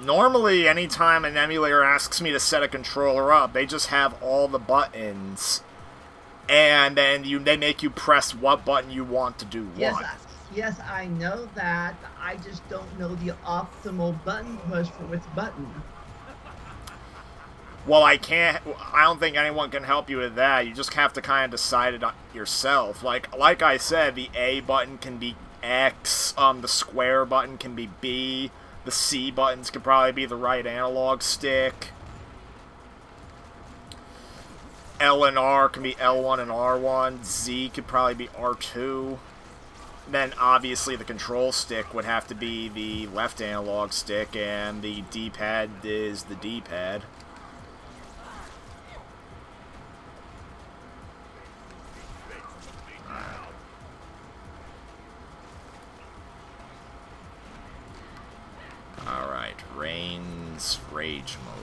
Speaker 1: Normally, anytime an emulator asks me to set a controller up, they just have all the buttons. And then they make you press what button you want to do what.
Speaker 2: Yes, I know that. I just don't know the optimal button push for which button.
Speaker 1: Well, I don't think anyone can help you with that. You just have to kind of decide it yourself. Like I said, the A button can be X, the square button can be B, the C buttons could probably be the right analog stick. L and R can be L1 and R1. Z could probably be R2. Then obviously the control stick would have to be the left analog stick, and the D-pad is the D-pad. Alright, Rayne's Rage Mode.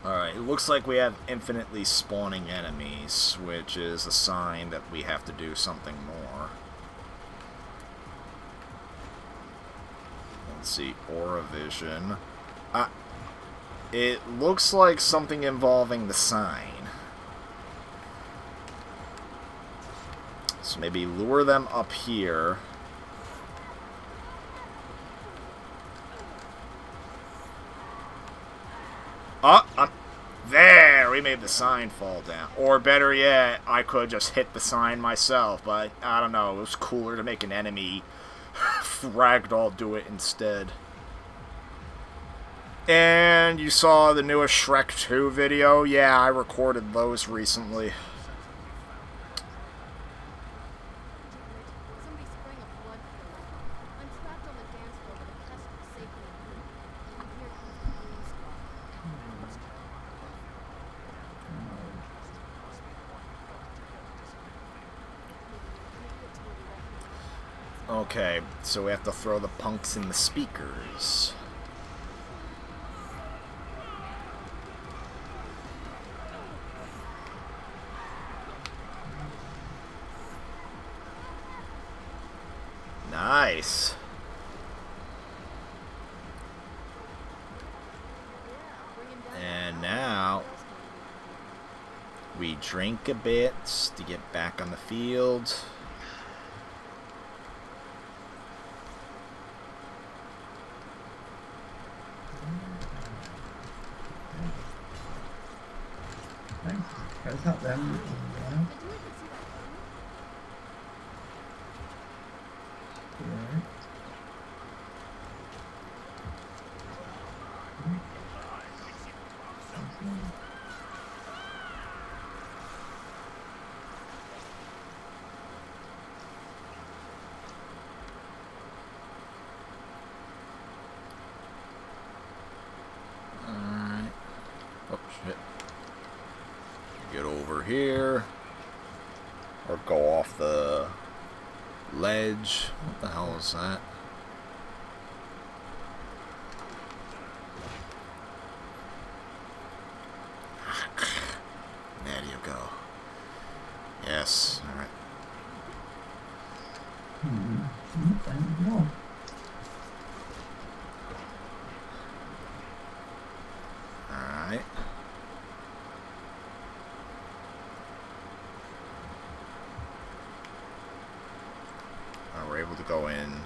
Speaker 1: Alright, it looks like we have infinitely spawning enemies, which is a sign that we have to do something more. Let's see, Aura Vision. It looks like something involving the sign. So maybe lure them up here. There! We made the sign fall down. Or better yet, I could just hit the sign myself, but I don't know, it was cooler to make an enemy ragdoll do it instead. And you saw the newest Shrek 2 video? Yeah, I recorded those recently. Okay, so we have to throw the punks in the speakers. Nice. And now we drink a bit to get back on the field.
Speaker 2: Let's help them.
Speaker 1: Alright. Oh, shit. Get over here. Or go off the ledge. What the hell is that? There you go. Yes, alright. Alright. We're able to go in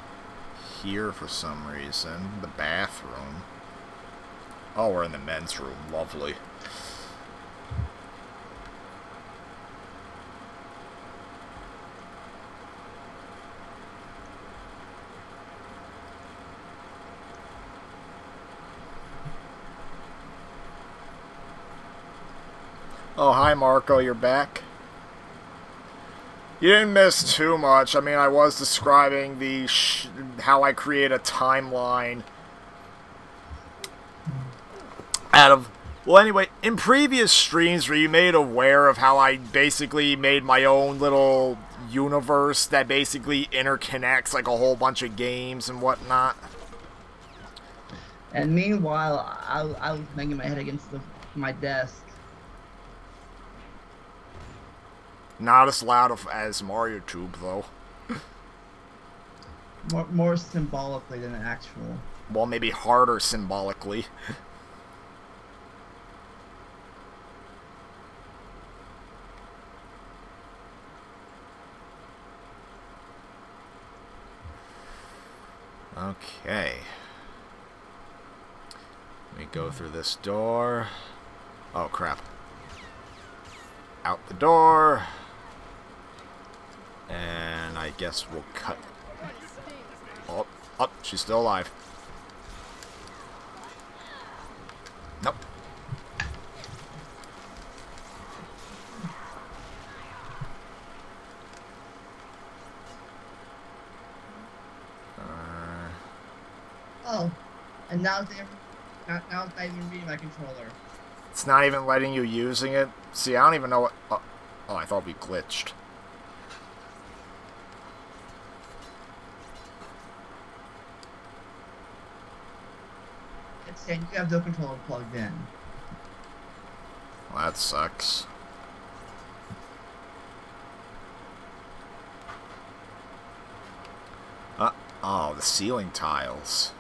Speaker 1: here for some reason. The bathroom. Oh, we're in the men's room. Lovely. Oh, hi Marco, you're back. You didn't miss too much. I mean, I was describing the how I create a timeline out of... Well, anyway, in previous streams were you made aware of how I basically made my own little universe that basically interconnects like a whole bunch of games and whatnot?
Speaker 2: And meanwhile, I was banging my head against my desk.
Speaker 1: Not as loud as Mario Tube, though.
Speaker 2: More symbolically than actual.
Speaker 1: Well, maybe harder symbolically. Okay. We go through this door. Oh, crap. Out the door. And I guess we'll cut. Oh, oh, she's still alive. Nope.
Speaker 2: Oh, and now it's not even reading my controller.
Speaker 1: It's not even letting you using it. See, I don't even know what. Oh, I thought we glitched.
Speaker 2: It's saying you have no controller plugged in.
Speaker 1: Well, that sucks. Oh, the ceiling tiles.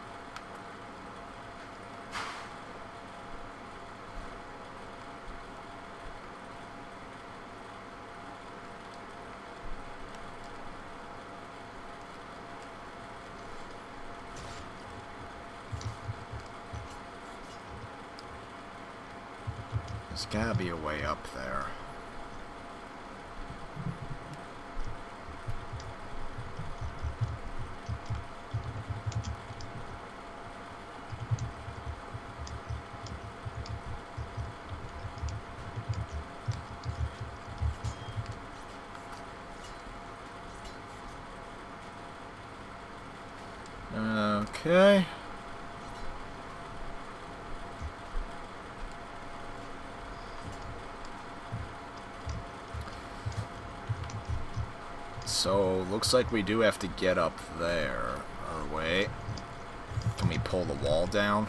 Speaker 1: There's gotta be a way up there. Okay. So, looks like we do have to get up there. Or wait. Can we pull the wall down?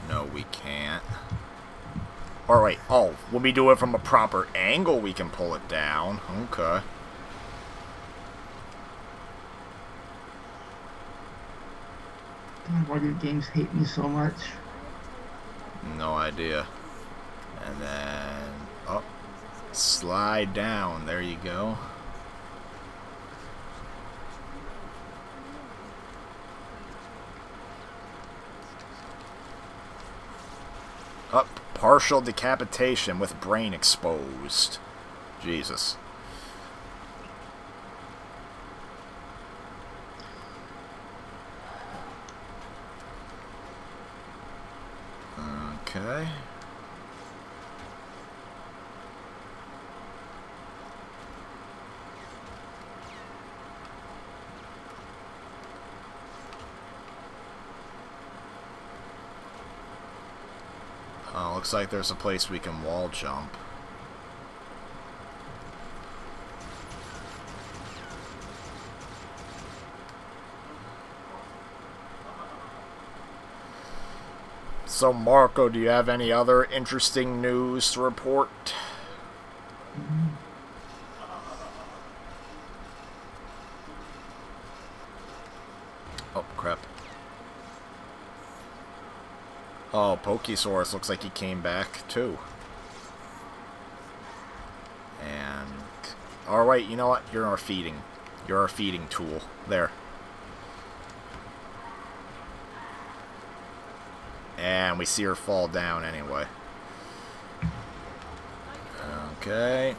Speaker 1: No, we can't. Or wait, oh, when we do it from a proper angle, we can pull it down. Okay.
Speaker 2: Why do games hate me so much?
Speaker 1: No idea. And then, oh, slide down. There you go. Up, partial decapitation with brain exposed. Jesus. Okay. Looks like there's a place we can wall jump. So, Marco, do you have any other interesting news to report? Oh, crap. Oh, Pokesaurus looks like he came back, too. And... Alright, you know what? You're our feeding. You're our feeding tool. There. And we see her fall down anyway. Okay.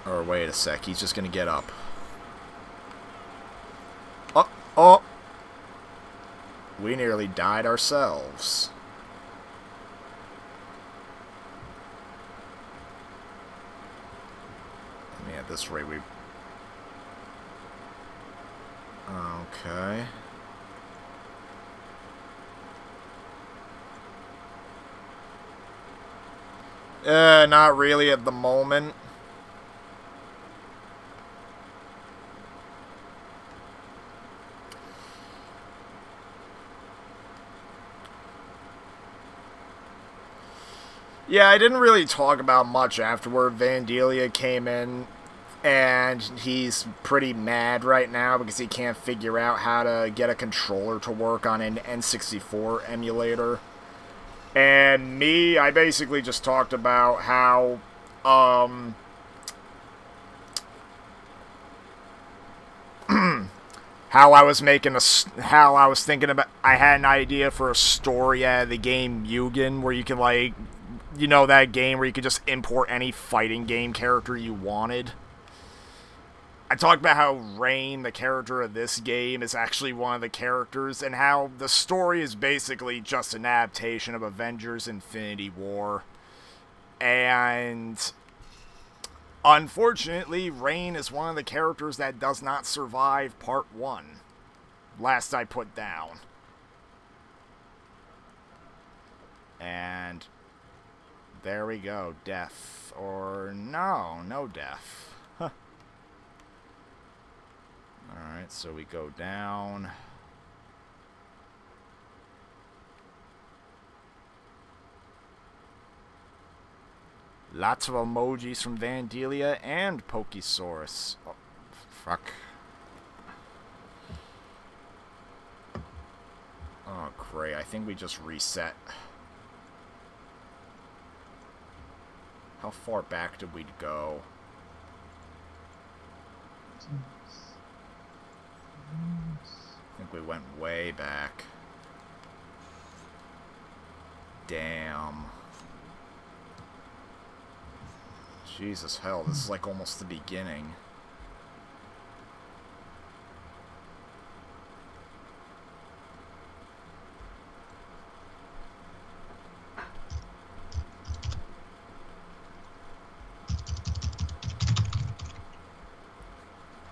Speaker 1: Or wait a sec, he's just gonna get up. Oh! Oh! We nearly died ourselves. I mean, at this rate we... Okay. Not really at the moment. Yeah, I didn't really talk about much afterward. Vandalia came in, and he's pretty mad right now because he can't figure out how to get a controller to work on an N64 emulator. And me, I basically just talked about how, how I was thinking about, I had an idea for a story out of the game Mugen, where you can, like, you know that game where you could just import any fighting game character you wanted? I talked about how Rain, the character of this game, is actually one of the characters, and how the story is basically just an adaptation of Avengers Infinity War. And unfortunately, Rain is one of the characters that does not survive Part 1. Last I put down. And there we go. Death. Or no death. Huh. Alright, so we go down. Lots of emojis from Vandelia and Pokesaurus. Oh, fuck. Oh, great. I think we just reset. How far back did we go? I think we went way back. Damn. Jesus hell, this is like almost the beginning.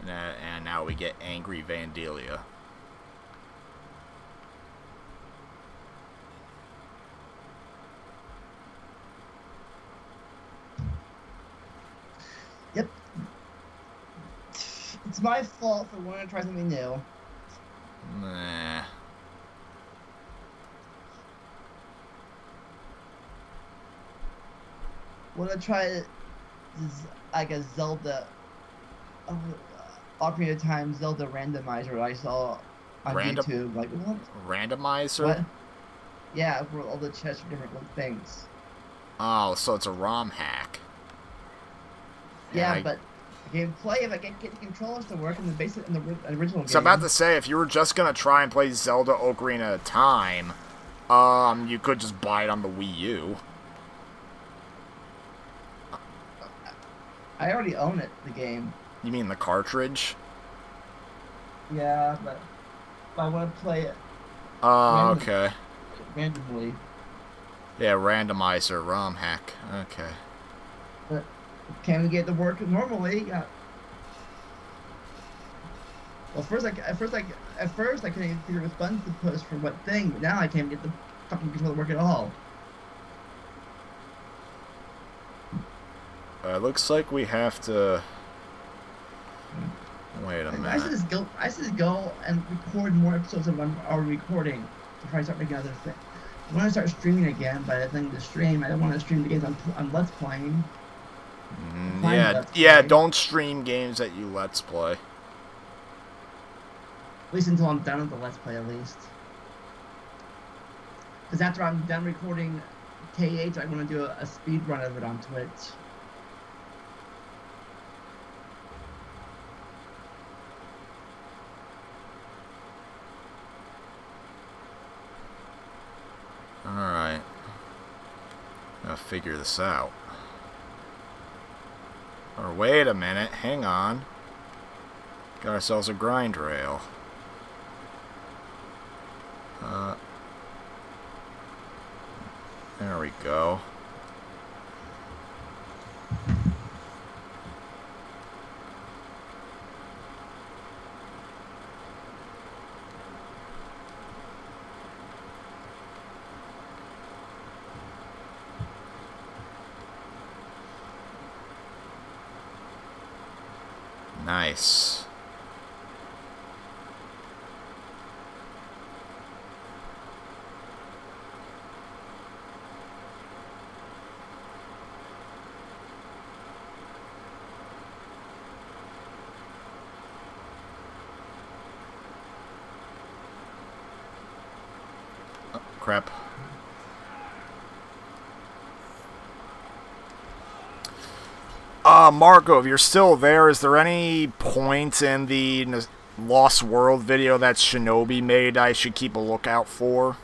Speaker 1: And now we get Angry Vandelia.
Speaker 2: Yep. It's my fault for wanting to try something new.
Speaker 1: Nah.
Speaker 2: Want to try like a Zelda, Ocarina of Time Zelda randomizer I saw on YouTube. Like what?
Speaker 1: Randomizer?
Speaker 2: What? Yeah, for all the chests for different things.
Speaker 1: Oh, so it's a ROM hack.
Speaker 2: Yeah, but gameplay, if I get the controllers to work in the basic in the original game.
Speaker 1: So I'm about to say, if you were just gonna try and play Zelda Ocarina of Time, you could just buy it on the Wii U.
Speaker 2: I already own it, the game.
Speaker 1: You mean the cartridge?
Speaker 2: Yeah, but I want to play it.
Speaker 1: Okay.
Speaker 2: Randomly.
Speaker 1: Yeah, randomizer, ROM hack. Okay.
Speaker 2: But can we get it to work normally? Yeah. Well, at first I couldn't even figure which buttons to push for what thing, but now I can't get the fucking controller to work at all.
Speaker 1: Looks like we have to... Wait a minute.
Speaker 2: I should just go and record more episodes of what I'm already recording to try to start making other things. I want to start streaming again, but I think the stream, I don't want to stream the games I'm Let's Playing.
Speaker 1: Yeah, don't stream games that you Let's Play.
Speaker 2: At least until I'm done with the Let's Play, at least. Because after I'm done recording KH, I want to do a speed run of it on Twitch.
Speaker 1: Alright. Gotta figure this out. Or wait a minute, hang on. Got ourselves a grind rail. There we go. Nice. Oh, crap. Marco, if you're still there, is there any point in the Lost World video that Shinobi made I should keep a lookout for.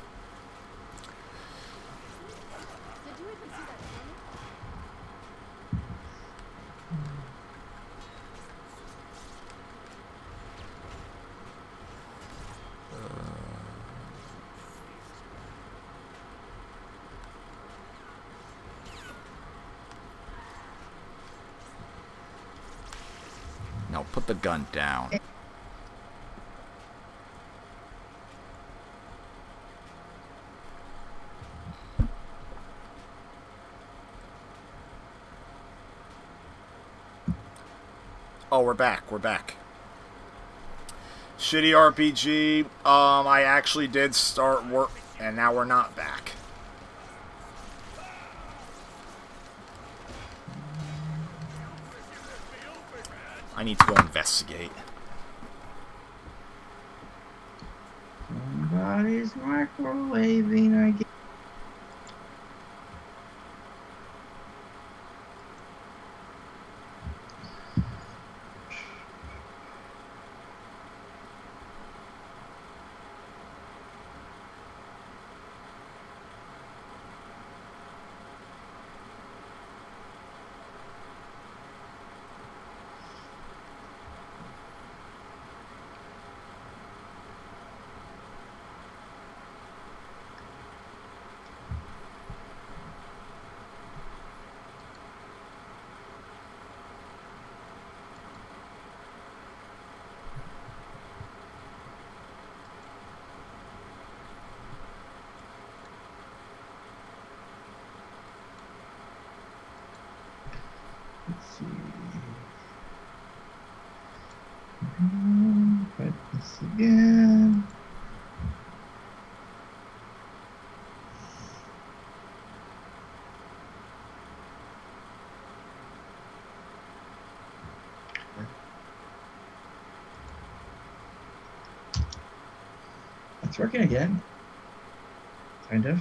Speaker 1: No, put the gun down. Oh, we're back. We're back. Shitty RPG. I actually did start work, and now we're not back. I need to go investigate.
Speaker 2: Somebody's microwaving, I guess. Let's see. Try this again. It's working again. Kind of.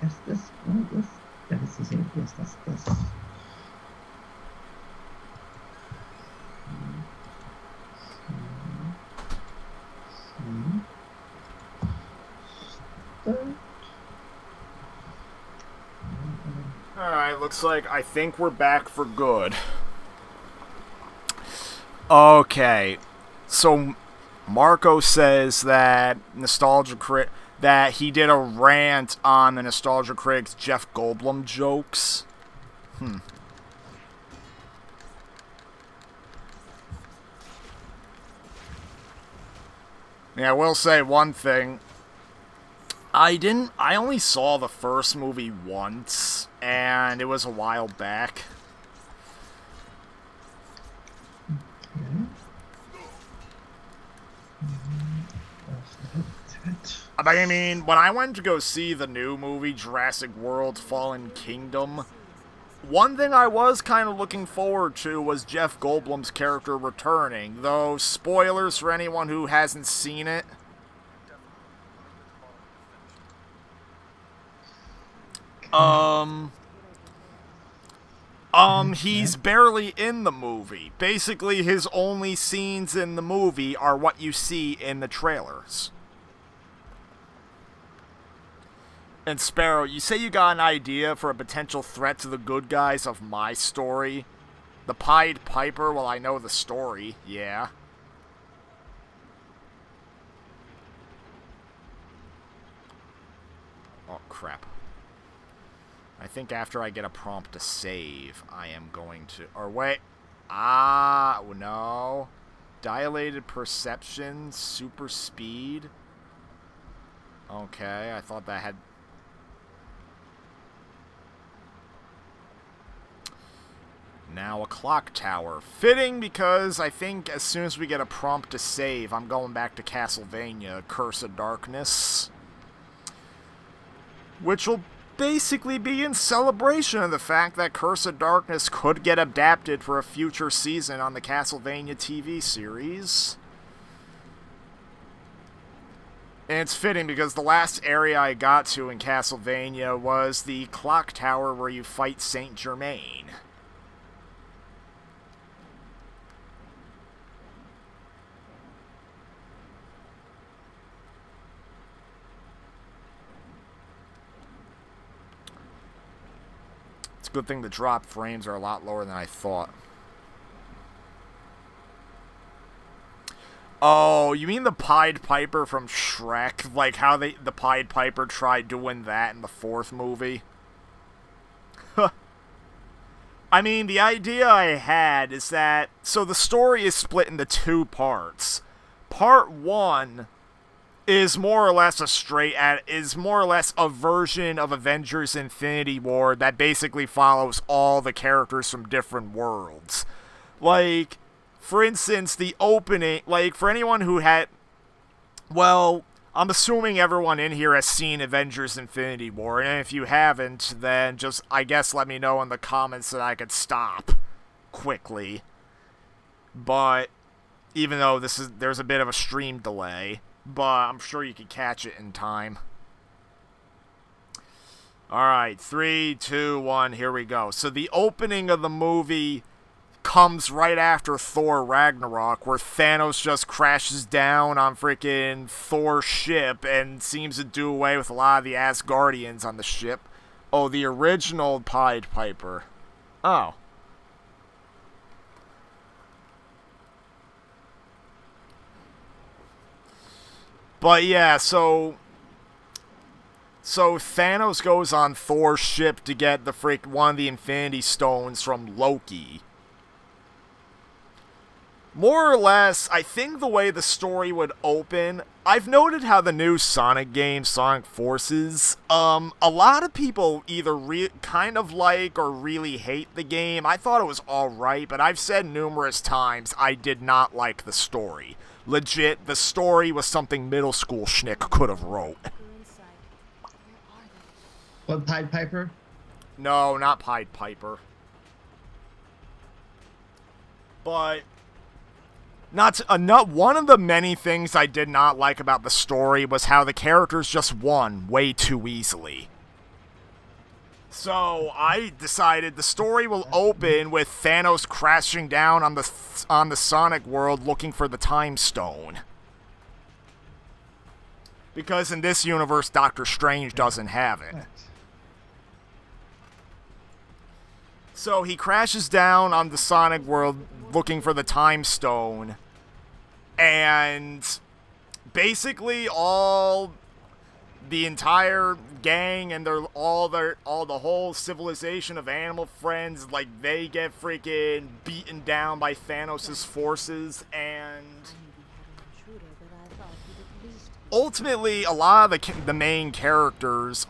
Speaker 2: Guess this. Oh, this. Yeah, this is it. Yes, that's this.
Speaker 1: Alright, looks like I think we're back for good. Okay, so Marco says that that he did a rant on the Nostalgia Critic's Jeff Goldblum jokes. Yeah, I will say one thing. I only saw the first movie once, and it was a while back. I mean, when I went to go see the new movie, Jurassic World Fallen Kingdom, one thing I was kind of looking forward to was Jeff Goldblum's character returning, though spoilers for anyone who hasn't seen it. He's barely in the movie. Basically, his only scenes in the movie are what you see in the trailers. And Sparrow, you say you got an idea for a potential threat to the good guys of my story? The Pied Piper? Well, I know the story, yeah. Oh, crap. I think after I get a prompt to save, I am going to... Or wait. Ah, no. Dilated perception, super speed. Okay, I thought that had... Now a clock tower. Fitting because I think as soon as we get a prompt to save, I'm going back to Castlevania Curse of Darkness. Which will basically be in celebration of the fact that Curse of Darkness could get adapted for a future season on the Castlevania TV series. And it's fitting because the last area I got to in Castlevania was the clock tower where you fight Saint Germain. It's a good thing the drop frames are a lot lower than I thought. Oh, you mean the Pied Piper from Shrek? Like how the Pied Piper tried doing that in the 4th movie? I mean, the idea I had is that... So the story is split into 2 parts. Part 1 is more or less a version of Avengers Infinity War that basically follows all the characters from different worlds. Like... For instance, the opening, like, for anyone who had, well, I'm assuming everyone in here has seen Avengers Infinity War, and if you haven't, then just, I guess, let me know in the comments so that I could stop quickly. But, even though there's a bit of a stream delay, but I'm sure you could catch it in time. Alright, 3, 2, 1, here we go. So the opening of the movie comes right after Thor Ragnarok, where Thanos just crashes down on freaking Thor's ship and seems to do away with a lot of the Asgardians on the ship. Oh, the original Pied Piper. Oh. But yeah, so Thanos goes on Thor's ship to get one of the Infinity Stones from Loki. More or less, I think the way the story would open, I've noted how the new Sonic game, Sonic Forces, a lot of people either kind of like or really hate the game. I thought it was alright, but I've said numerous times I did not like the story. Legit, the story was something middle school shnick could have wrote.
Speaker 2: What, Pied Piper?
Speaker 1: No, not Pied Piper. But... one of the many things I did not like about the story was how the characters just won way too easily. So I decided the story will open with Thanos crashing down on the Sonic world looking for the Time Stone. Because in this universe, Doctor Strange doesn't have it. So he crashes down on the Sonic world looking for the Time Stone, and basically all the entire gang and all the whole civilization of animal friends, like, they get freaking beaten down by Thanos' forces, and ultimately a lot of the main characters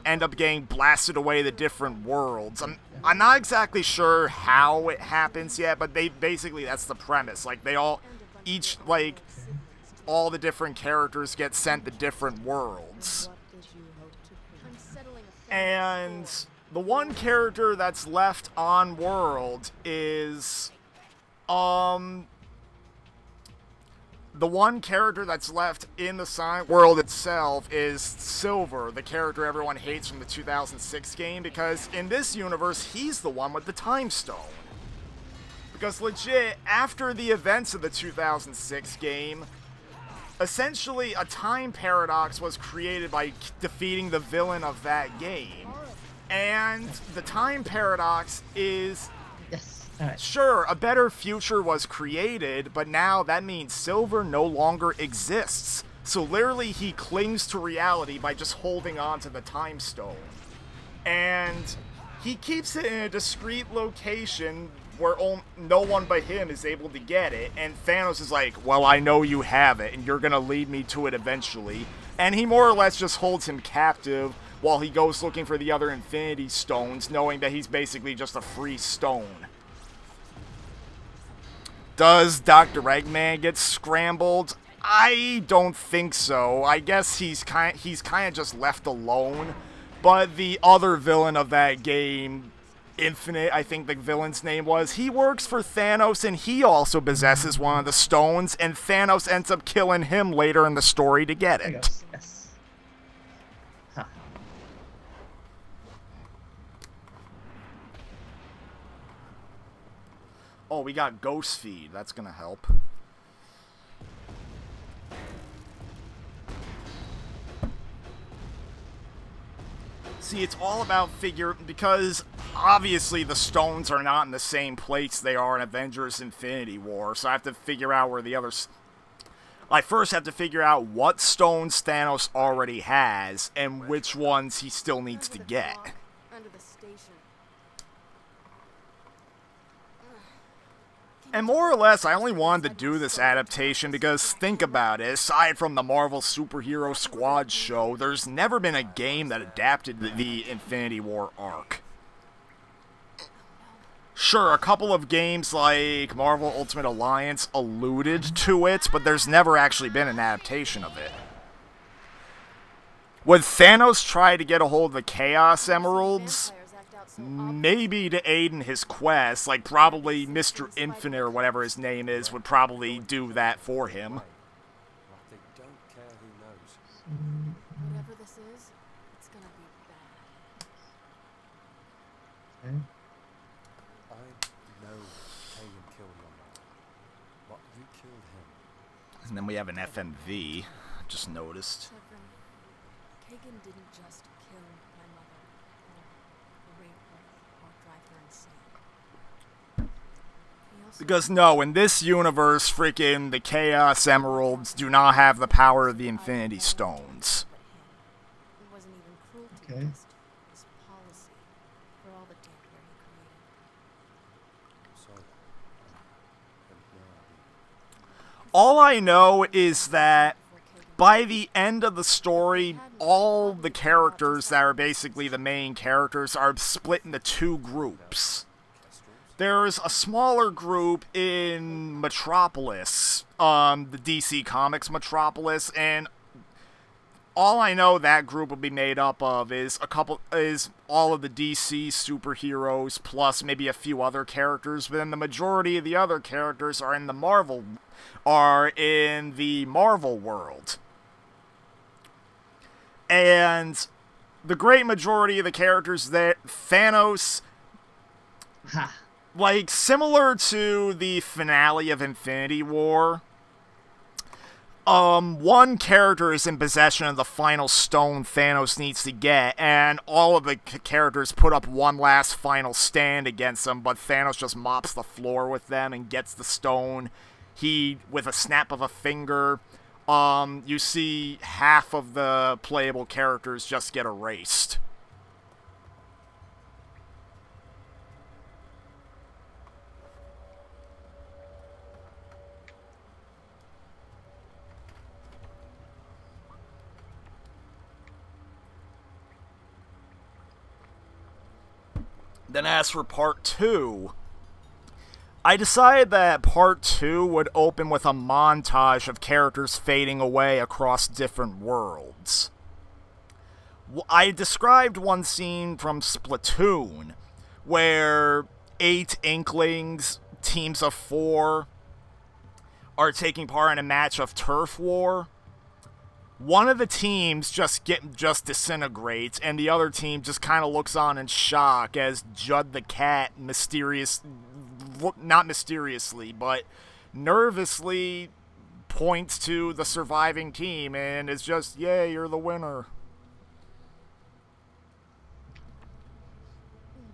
Speaker 1: end up getting blasted away to different worlds. I'm not exactly sure how it happens yet, but basically that's the premise. Like, all the different characters get sent to different worlds. And the one character that's left on world is, the one character that's left in the Sonic world itself is Silver, the character everyone hates from the 2006 game, because in this universe, he's the one with the Time Stone. Because legit, after the events of the 2006 game, essentially a time paradox was created by defeating the villain of that game. And the time paradox is...
Speaker 2: Yes. Right.
Speaker 1: Sure, a better future was created, but now that means Silver no longer exists. So literally he clings to reality by just holding on to the Time Stone. And he keeps it in a discreet location where no one but him is able to get it, and Thanos is like, well, I know you have it, and you're gonna lead me to it eventually. And he more or less just holds him captive while he goes looking for the other Infinity Stones, knowing that he's basically just a free stone. Does Dr. Eggman get scrambled? I don't think so. I guess he's kind of just left alone. But the other villain of that game, Infinite, I think the villain's name was, he works for Thanos and he also possesses one of the stones, and Thanos ends up killing him later in the story to get it.
Speaker 2: Yes. Huh.
Speaker 1: Oh, we got Ghost Feed. That's gonna help. See, it's all about because obviously the stones are not in the same place they are in Avengers Infinity War, so I have to figure out where the others... I first have to figure out what stones Thanos already has, and which ones he still needs to get.
Speaker 4: Under the station.
Speaker 1: And more or less, I only wanted to do this adaptation because, think about it, aside from the Marvel Superhero Squad show, there's never been a game that adapted the Infinity War arc. Sure, a couple of games like Marvel Ultimate Alliance alluded to it, but there's never actually been an adaptation of it. Would Thanos try to get a hold of the Chaos Emeralds? Maybe to aid in his quest, like probably Mr. Infinite or whatever his name is would probably do that for him.
Speaker 5: They don't care who knows.
Speaker 4: Whatever this is, it's gonna be bad.
Speaker 2: Okay.
Speaker 5: I know Kagan killed your mother, but you killed him.
Speaker 1: And then we have an FMV, just noticed.
Speaker 4: Severin, Kagan didn't just kill my mother, or rape her, or drive her insane. He also
Speaker 1: Because no, in this universe, freaking the Chaos Emeralds do not have the power of the Infinity Stones.
Speaker 4: It wasn't even cruelty,
Speaker 2: Okay.
Speaker 4: just his policy for all the danger he created.
Speaker 5: So, and now
Speaker 1: All I know is that by the end of the story, all the characters that are basically the main characters are split into two groups. There's a smaller group in Metropolis, the DC Comics Metropolis, and all I know that group will be made up of is all of the DC superheroes plus maybe a few other characters, but then the majority of the other characters are in the Marvel world. And the great majority of the characters that Thanos,
Speaker 2: Ha.
Speaker 1: like, similar to the finale of Infinity War, one character is in possession of the final stone Thanos needs to get, and all of the characters put up one last final stand against him, but Thanos just mops the floor with them and gets the stone. He, with a snap of a finger, you see half of the playable characters just get erased. Then as for part 2, I decided that part 2 would open with a montage of characters fading away across different worlds. I described one scene from Splatoon, where 8 Inklings, teams of 4, are taking part in a match of turf war. One of the teams just disintegrates, and the other team just kind of looks on in shock as Judd the Cat not mysteriously, but nervously points to the surviving team, and it's just, yay, you're the winner.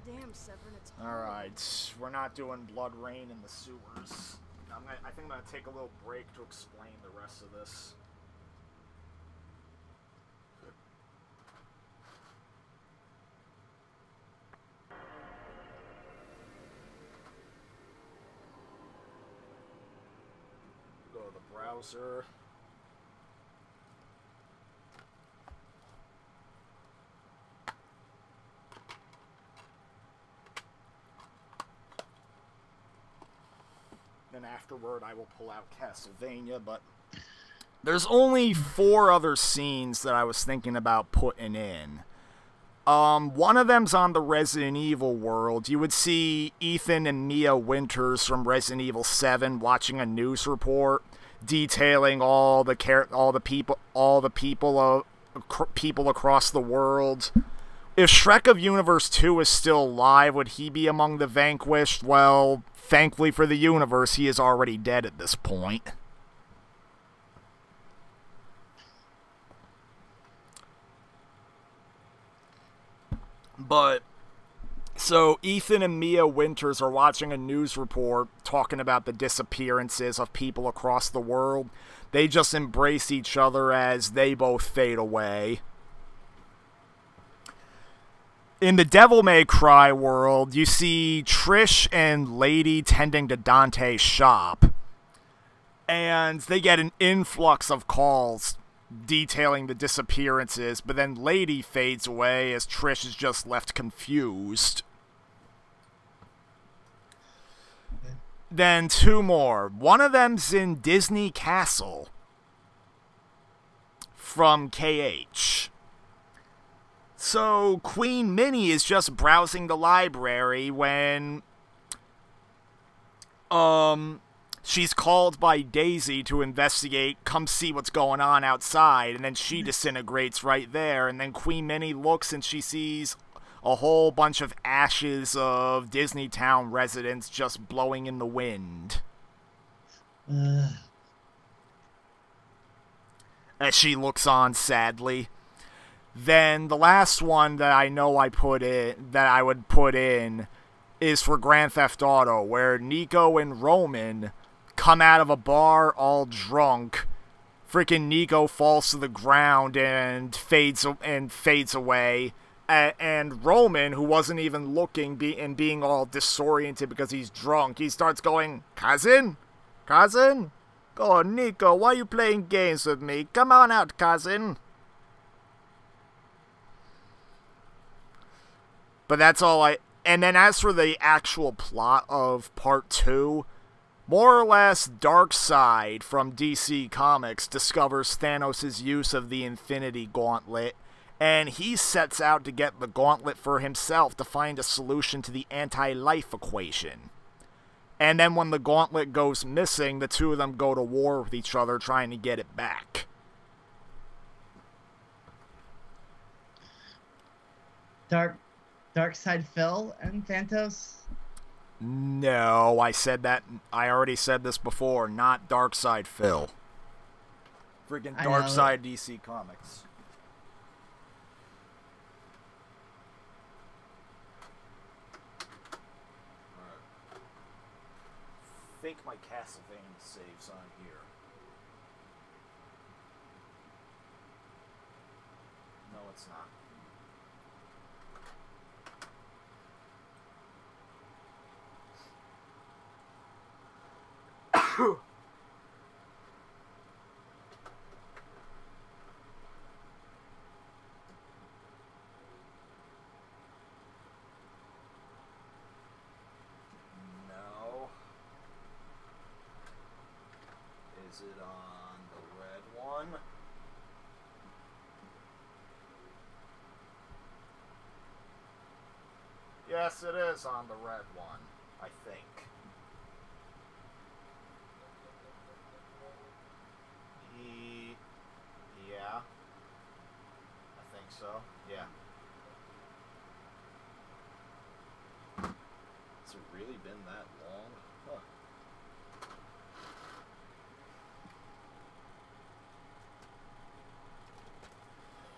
Speaker 4: Damn, Severin, it's hard.
Speaker 1: Alright, we're not doing BloodRayne in the sewers. I think I'm going to take a little break to explain the rest of this. Go to the browser. afterward I will pull out Castlevania, but there's only 4 other scenes that I was thinking about putting in. One of them's on the Resident Evil world. You would see Ethan and Mia Winters from Resident Evil 7 watching a news report detailing all the people across the world. If Shrek of Universe 2 is still alive, would he be among the vanquished? Well, thankfully for the universe, he is already dead at this point. But, so Ethan and Mia Winters are watching a news report talking about the disappearances of people across the world. They just embrace each other as they both fade away. In the Devil May Cry world, you see Trish and Lady tending to Dante's shop. And they get an influx of calls detailing the disappearances, but then Lady fades away as Trish is just left confused. Then 2 more. One of them's in Disney Castle from KH. So Queen Minnie is just browsing the library when she's called by Daisy to investigate, come see what's going on outside, and then she disintegrates right there, and then Queen Minnie looks and she sees a whole bunch of ashes of Disneytown residents just blowing in the wind. As she looks on sadly. Then the last one that I know I would put in is for Grand Theft Auto, where Nico and Roman come out of a bar all drunk. Freaking Nico falls to the ground and fades away. And Roman, who wasn't even looking, being all disoriented because he's drunk, he starts going, "Cousin? Cousin? Oh, Nico, why are you playing games with me? Come on out, cousin." But that's all And then as for the actual plot of Part 2, more or less Darkseid from DC Comics discovers Thanos' use of the Infinity Gauntlet, and he sets out to get the gauntlet for himself to find a solution to the anti-life equation. And then when the gauntlet goes missing, the two of them go to war with each other trying to get it back.
Speaker 2: Darkseid Phil and Thanos?
Speaker 1: No, I already said this before, not Darkseid Phil. Freaking Darkseid DC Comics. I think my Castlevania saves on here. No, it's not. No. Is it on the red one? Yes, it is on the red one, I think. Yeah. I think so. Yeah. Has it really been that long? Huh.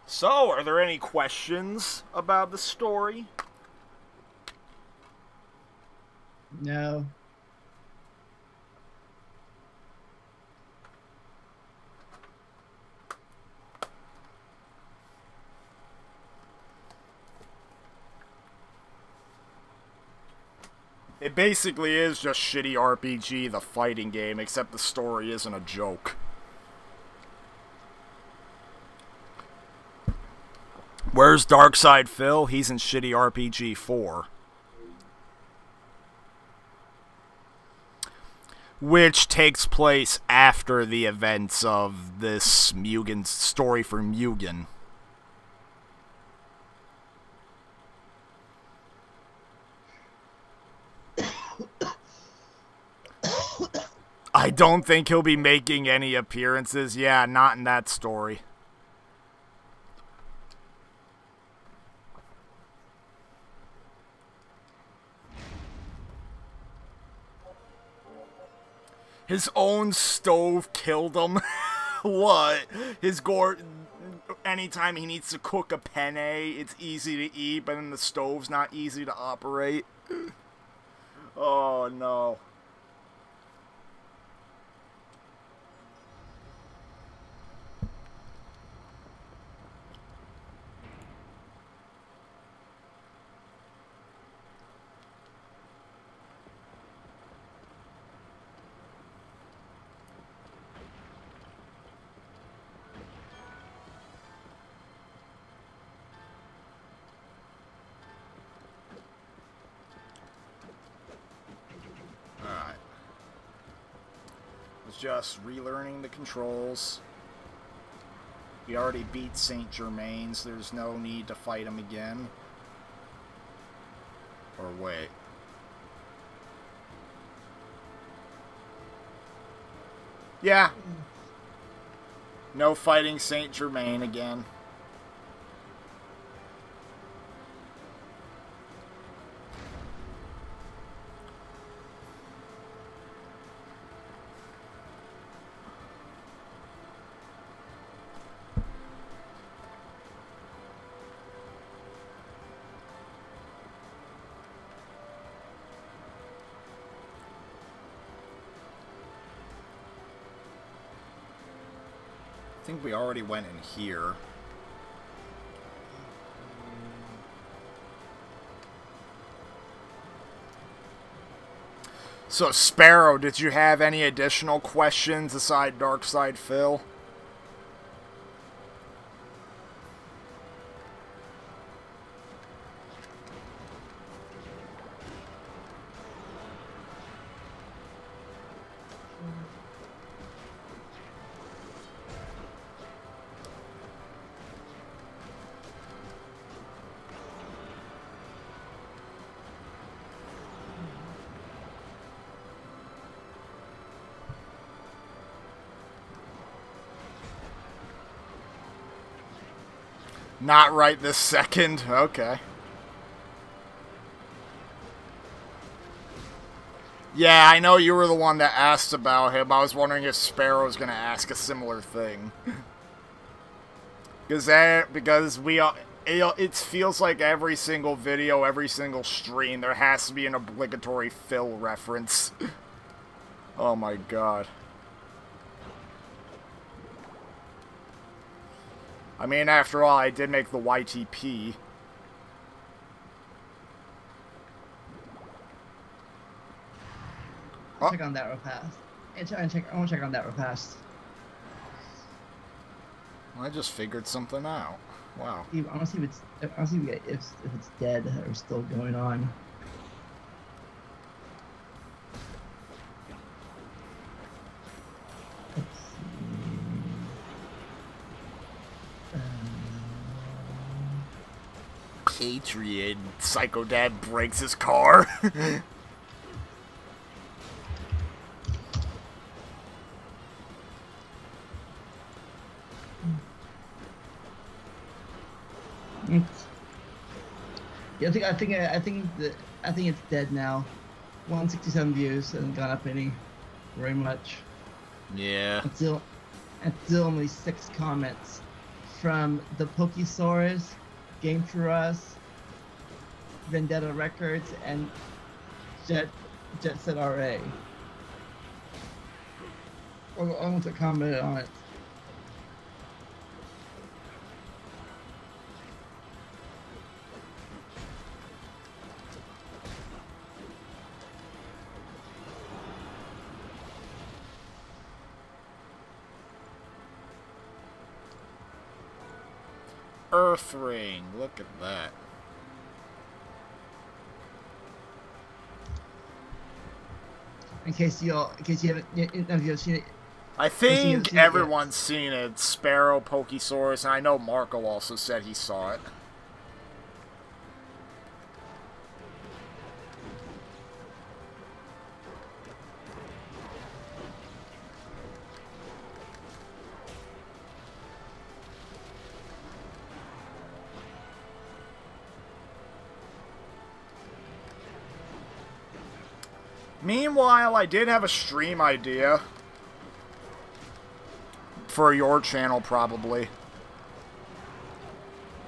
Speaker 1: So, are there any questions about the story?
Speaker 2: No.
Speaker 1: It basically is just shitty RPG, the fighting game, except the story isn't a joke. Where's Darkseid Phil? He's in shitty RPG 4. which takes place after the events of this Mugen story for Mugen. I don't think he'll be making any appearances. Yeah, not in that story. His own stove killed him. What? His gore... Anytime he needs to cook a penne, it's easy to eat, but then the stove's not easy to operate. Oh, no. Just relearning the controls. We already beat Saint Germain, so there's no need to fight him again. Or wait. Yeah. No fighting Saint Germain again. I think we already went in here. So, Sparrow, did you have any additional questions aside Darkside Phil? Not right this second. Okay. Yeah, I know you were the one that asked about him. I was wondering if Sparrow's going to ask a similar thing. Because it feels like every single video, every single stream, there has to be an obligatory Phil reference. Oh my god. I mean, after all, I did make the YTP.
Speaker 2: I'll check on that real fast. I want to check on that real fast.
Speaker 1: I just figured something out. Wow.
Speaker 2: I want to see if it's dead or still going on.
Speaker 1: Patriot. Psycho Dad breaks his car.
Speaker 2: Yeah, I think it's dead now. 167 views, hasn't gone up very much.
Speaker 1: Yeah.
Speaker 2: Until only 6 comments from the Pokesaurus, Game for Us, Vendetta Records, and Jet Set RA. I want to comment on it.
Speaker 1: Earth Ring, look at that.
Speaker 2: in case you haven't, if you've seen it.
Speaker 1: I think everyone's seen it. Sparrow, Pokesaurus, and I know Marco also said he saw it. Meanwhile, I did have a stream idea. For your channel, probably.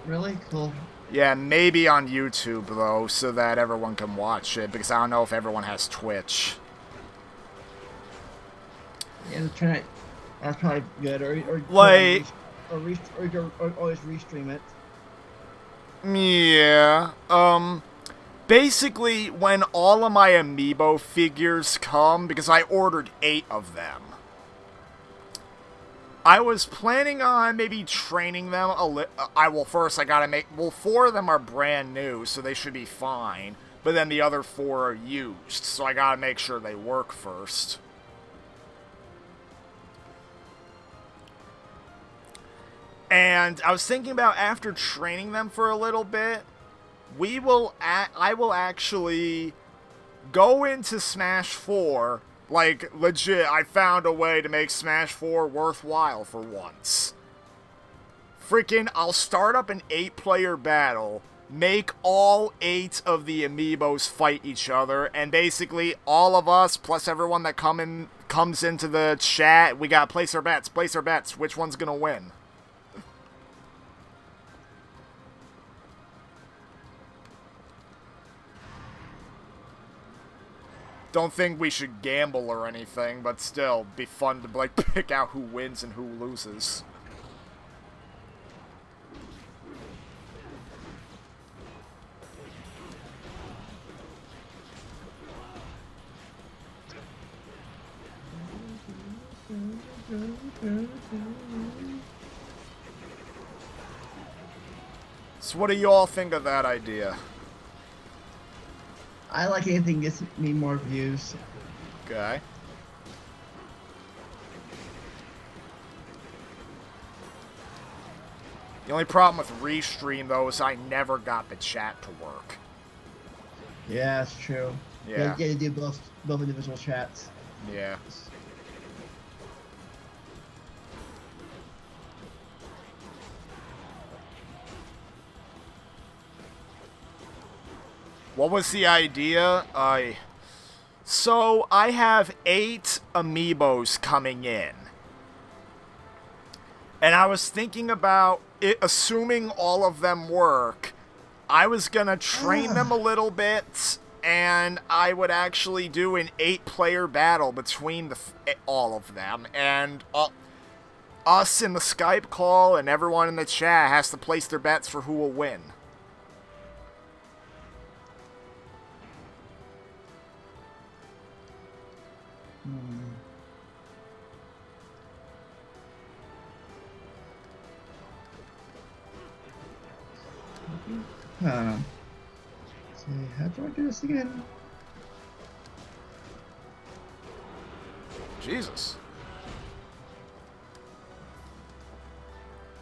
Speaker 2: Really? Cool.
Speaker 1: Yeah, maybe on YouTube, though, so that everyone can watch it, because I don't know if everyone has Twitch.
Speaker 2: Yeah, that's probably good. Or
Speaker 1: like...
Speaker 2: Or always restream it.
Speaker 1: Yeah. Basically, when all of my amiibo figures come, because I ordered 8 of them, I was planning on maybe training them a little. First I gotta make. Well, 4 of them are brand new, so they should be fine. But then the other 4 are used, so I gotta make sure they work first. And I was thinking about after training them for a little bit, I will actually go into Smash 4. Like, legit, I found a way to make Smash 4 worthwhile for once. Freaking, I'll start up an 8-player battle, make all 8 of the amiibos fight each other, and basically all of us, plus everyone that comes into the chat, we gotta place our bets, which one's gonna win. Don't think we should gamble or anything, but still, be fun to, like, pick out who wins and who loses. So what do you all think of that idea?
Speaker 2: I like anything that gets me more views.
Speaker 1: Okay. The only problem with Restream, though, is I never got the chat to work.
Speaker 2: Yeah, that's true.
Speaker 1: Yeah.
Speaker 2: You do both individual chats.
Speaker 1: Yeah. What was the idea? So, I have 8 amiibos coming in. And I was thinking about it, assuming all of them work, I was gonna train them a little bit, and I would actually do an 8-player battle between all of them. And us in the Skype call and everyone in the chat has to place their bets for who will win.
Speaker 2: See, how do I do this again?
Speaker 1: Jesus.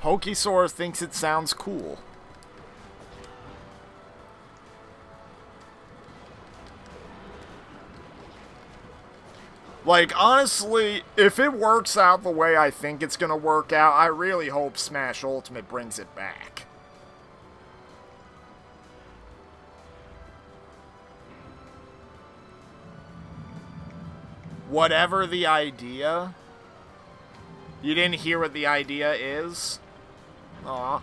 Speaker 1: Pokesaur thinks it sounds cool. Like, honestly, if it works out the way I think it's gonna work out, I really hope Smash Ultimate brings it back. Whatever the idea... You didn't hear what the idea is? Aw.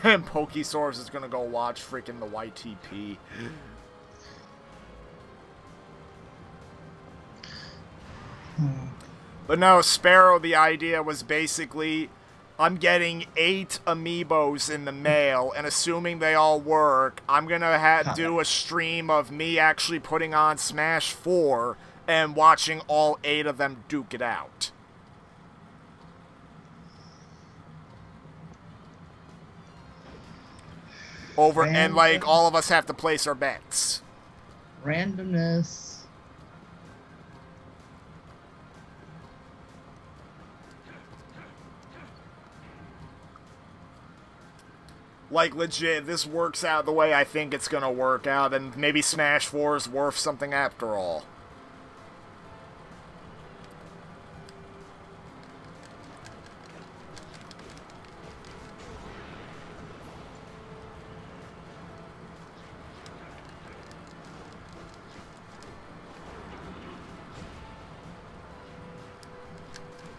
Speaker 1: And Pokesaurus is gonna go watch freaking the YTP. But no, Sparrow, the idea was basically, I'm getting 8 amiibos in the mail, and assuming they all work, I'm gonna do a stream of me actually putting on Smash 4 and watching all 8 of them duke it out. over, and like all of us have to place our bets.
Speaker 2: Randomness.
Speaker 1: Like, legit, if this works out the way I think it's gonna work out, then maybe Smash 4 is worth something after all.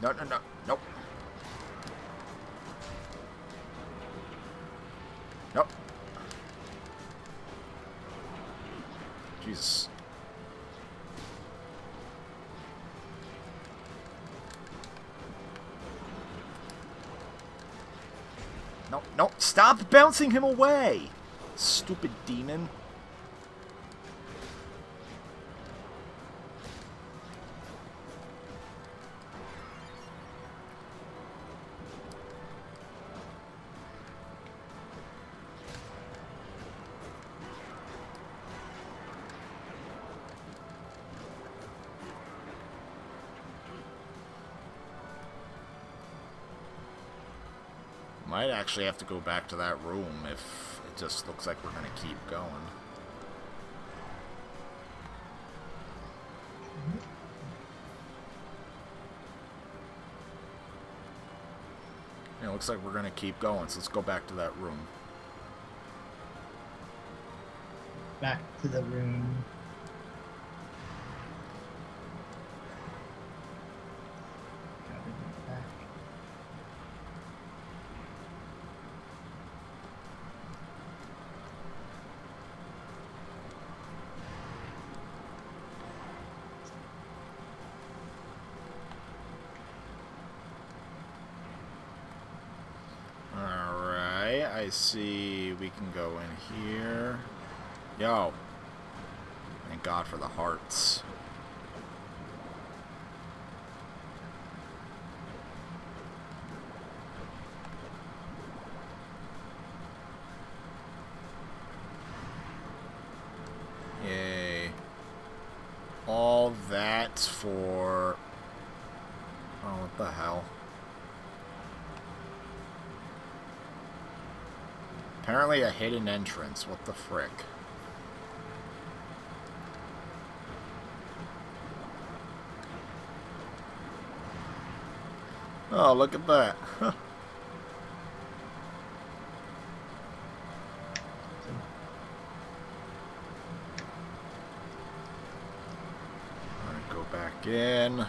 Speaker 1: No, no, no, nope. Nope. Jesus. No, no, stop bouncing him away! Stupid demon. Might actually have to go back to that room if it just looks like we're gonna keep going. Yeah, it looks like we're gonna keep going, so let's go back to that room.
Speaker 2: Back to the room. Gotta get back.
Speaker 1: Alright, I see we can go in here. Yo. Thank God for the hearts. Yay. All that for... Oh, what the hell? Apparently a hidden entrance. What the frick? Oh, look at that. Huh. Alright, go back in.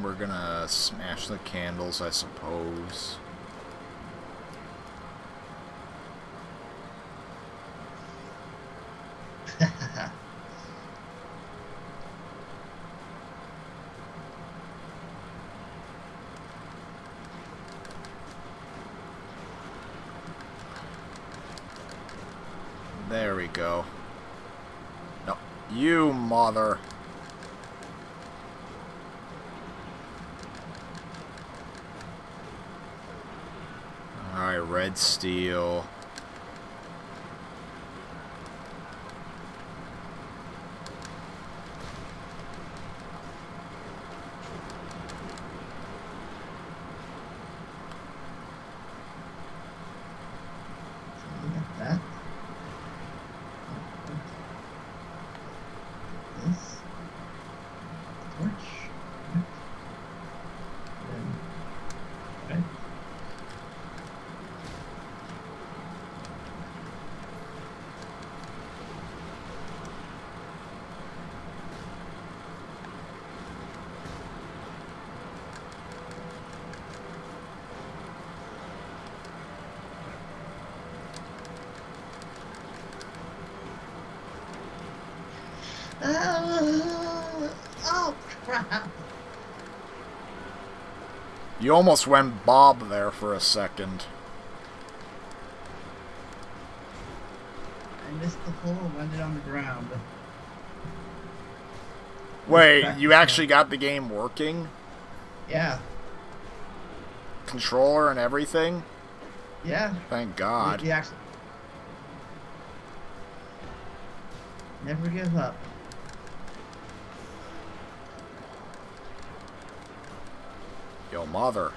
Speaker 1: We're gonna smash the candles, I suppose. There we go. No, you mother. Alright, red steel.
Speaker 2: That. This. Torch. Then. Right. crap.
Speaker 1: You almost went Bob there for a second.
Speaker 2: I missed the hole and landed on the ground.
Speaker 1: Wait, you actually got the game working?
Speaker 2: Yeah.
Speaker 1: Controller and everything?
Speaker 2: Yeah.
Speaker 1: Thank God.
Speaker 2: You actually... Never give up.
Speaker 1: Yo, mother.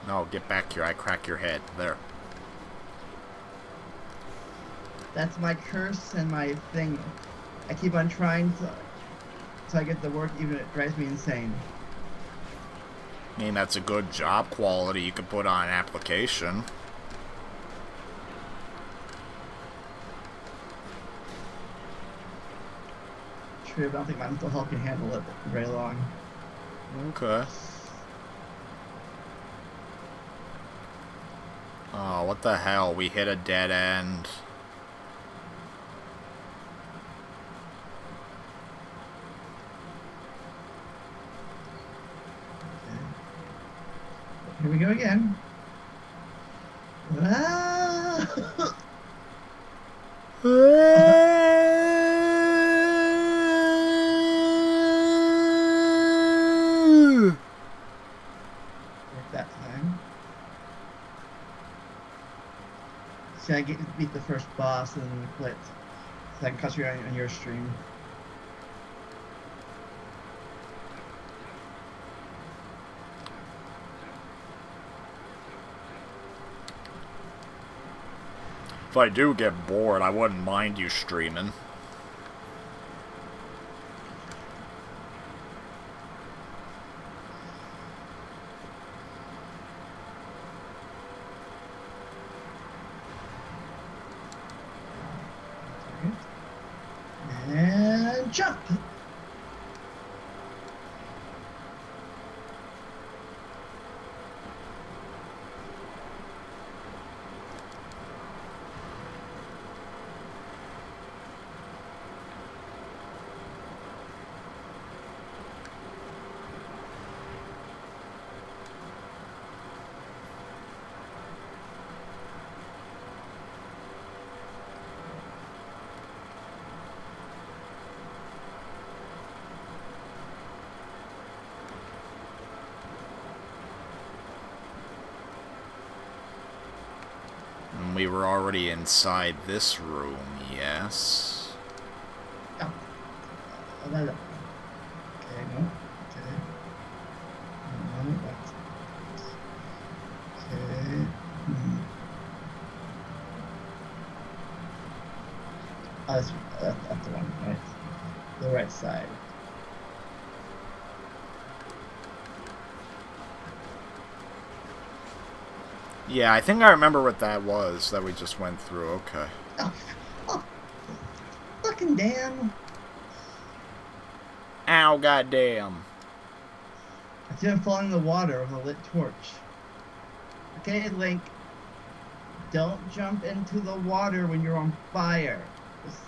Speaker 1: No, get back here. I crack your head. There.
Speaker 2: That's my curse and my thing. I keep on trying to I get the work, even if it drives me insane.
Speaker 1: I mean, that's a good job quality you could put on an application.
Speaker 2: True, but I don't think my mental health can handle it very long.
Speaker 1: Okay. Oh, what the hell? We hit a dead end.
Speaker 2: Here we go again. Ah! Worked that time. See, I beat the first boss and then we quit. So I can concentrate on your stream.
Speaker 1: If I do get bored, I wouldn't mind you streaming.
Speaker 2: And jump!
Speaker 1: We were already inside this room, yes.
Speaker 2: Oh. Okay, no. Okay. No, that's... Okay. Oh, that's the one, right? The right side.
Speaker 1: Yeah, I think I remember what that was that we just went through. Okay.
Speaker 2: Oh, fucking damn.
Speaker 1: Ow, goddamn.
Speaker 2: I see him falling in the water with a lit torch. Okay, Link. Don't jump into the water when you're on fire. Just...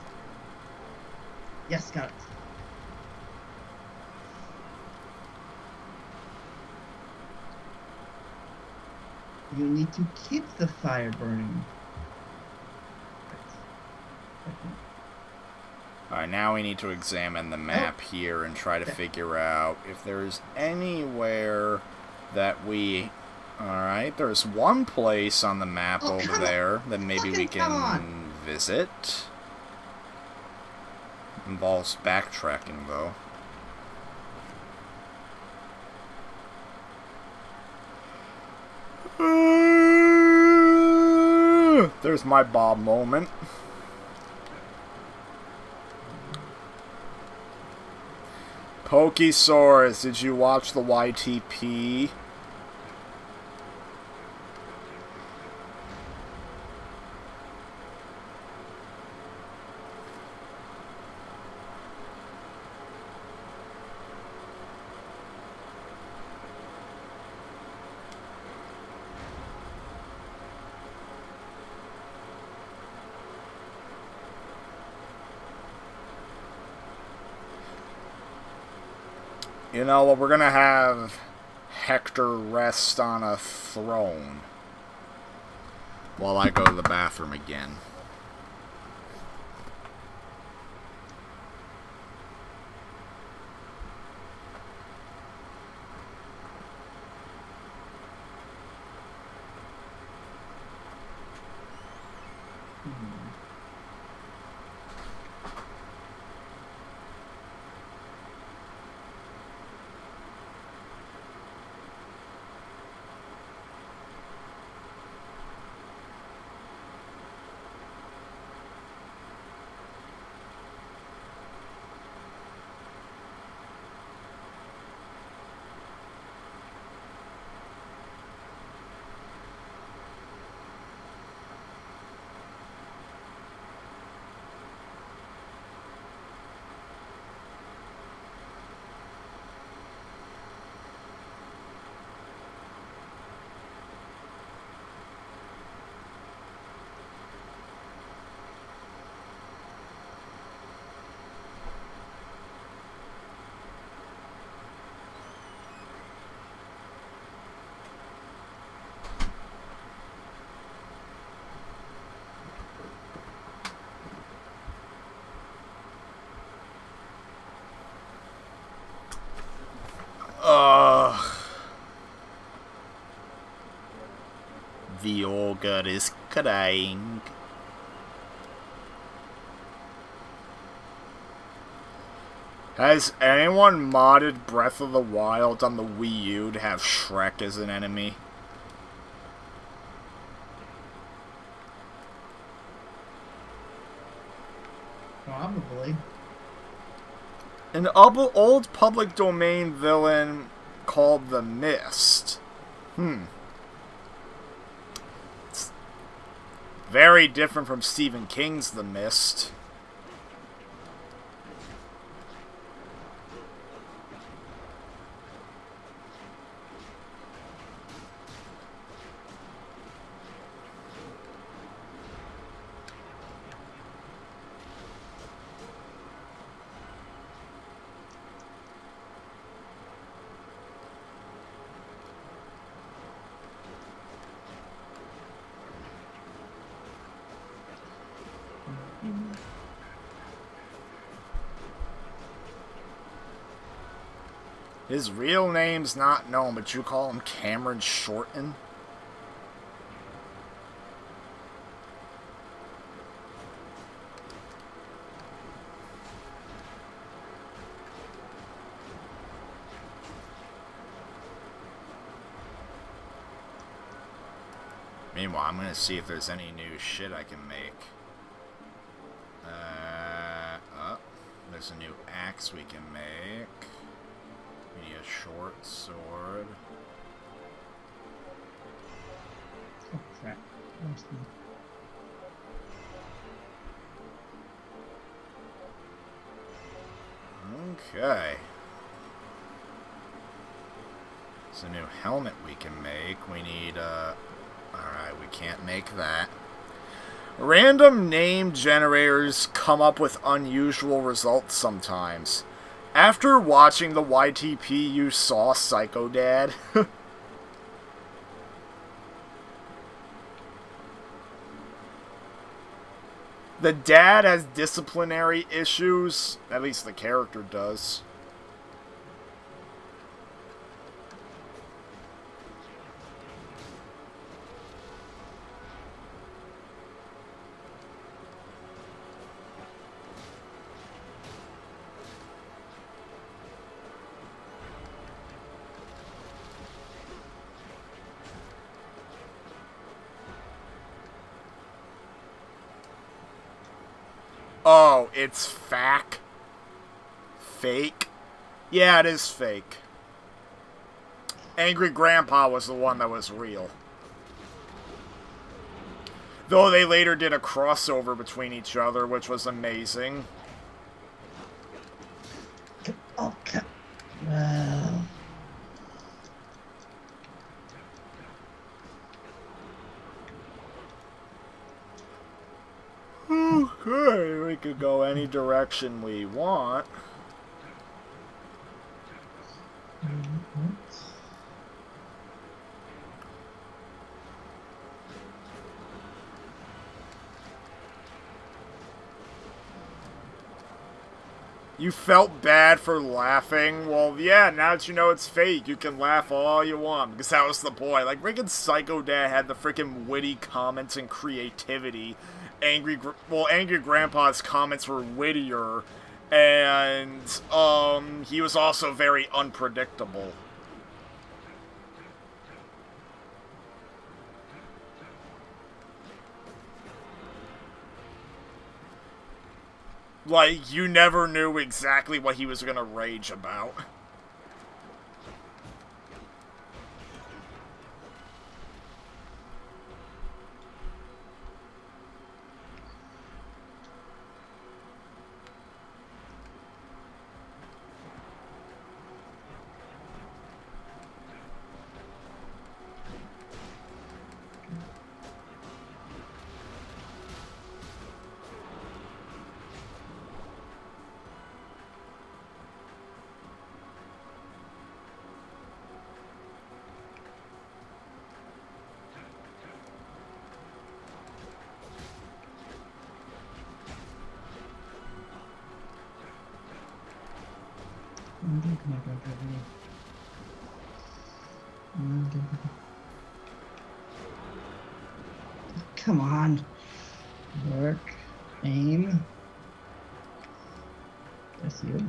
Speaker 2: Yes, got it. You need to keep the fire burning.
Speaker 1: Alright, now we need to examine the map here and try to figure out if there's anywhere that we... Alright, there's one place on the map over there that maybe we can visit. Involves backtracking, though. There's my Bob moment. Pokesaurus, did you watch the YTP? You know what? We're gonna have Hector rest on a throne while I go to the bathroom again. The ogre is crying. Has anyone modded Breath of the Wild on the Wii U to have Shrek as an enemy?
Speaker 2: Probably.
Speaker 1: An old public domain villain called the Mist. It's very different from Stephen King's The Mist. His real name's not known, but you call him Cameron Shorten? Meanwhile, I'm gonna see if there's any new shit I can make. Oh, there's a new axe we can make. We need a short sword.
Speaker 2: Oh crap.
Speaker 1: Okay. There's a new helmet we can make. We need, alright, we can't make that. Random name generators come up with unusual results sometimes. After watching the YTP, you saw Psycho Dad. The dad has disciplinary issues. At least the character does. Oh, it's fake. Yeah, it is fake. Angry Grandpa was the one that was real. Though they later did a crossover between each other, which was amazing.
Speaker 2: Okay. Well.
Speaker 1: Okay, we could go any direction we want.
Speaker 2: What?
Speaker 1: You felt bad for laughing? Well, yeah, now that you know it's fake, you can laugh all you want, because that was the point. Like, freaking Psycho Dad had the freaking witty comments and creativity. Angry Grandpa's comments were wittier, and, he was also very unpredictable. Like, you never knew exactly what he was gonna rage about.
Speaker 2: Come on. Work. Aim. That's you.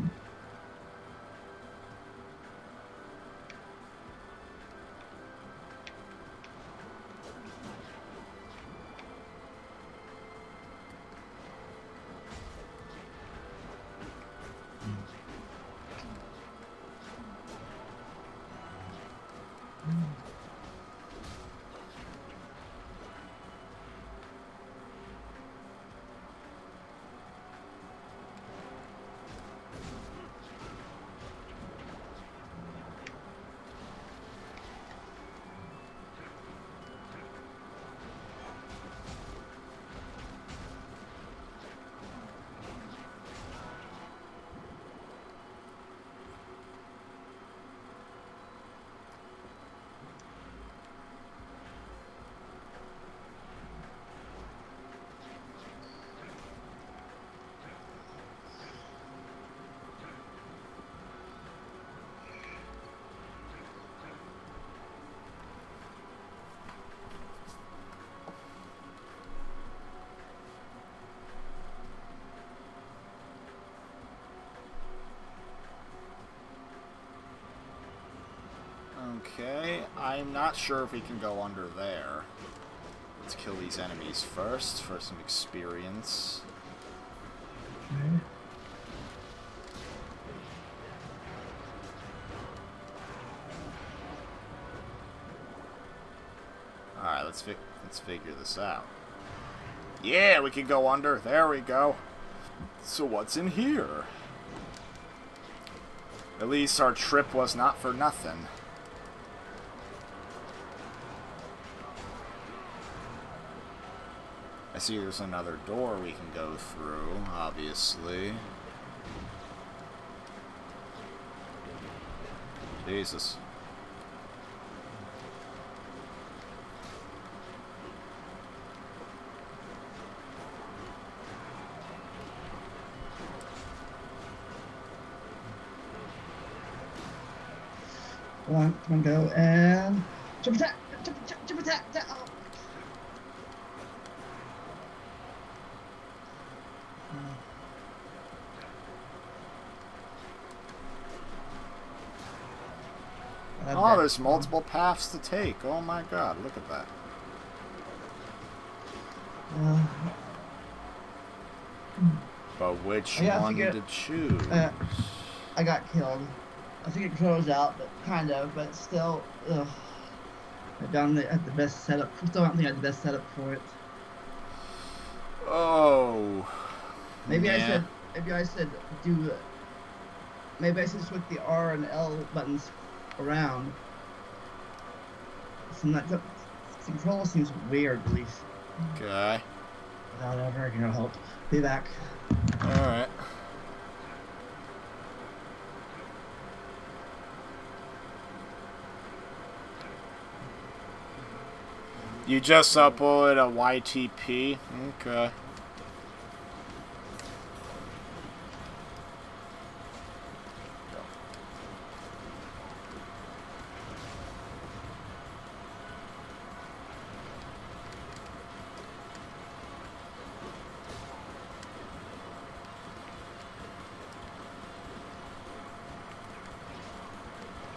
Speaker 1: Okay, I'm not sure if we can go under there. Let's kill these enemies first for some experience.
Speaker 2: Okay.
Speaker 1: Alright, let's figure this out. Yeah, we can go under. There we go. So what's in here? At least our trip was not for nothing. I see there's another door we can go through, obviously. Jesus.
Speaker 2: Come on, go and jump attack, jump attack. Oh.
Speaker 1: Oh, there's multiple paths to take. Oh my god, look at that. But which one to choose?
Speaker 2: I got killed. I think it controls out, but kind of, but still, ugh. I don't at the best setup. Still don't think I had the best setup for it.
Speaker 1: Oh.
Speaker 2: Maybe
Speaker 1: yeah.
Speaker 2: I said do. Maybe I should switch the R and L buttons around. The control seems weird, at least.
Speaker 1: Okay.
Speaker 2: Whatever, you know, help. Be back.
Speaker 1: Alright. You just uploaded a YTP? Okay.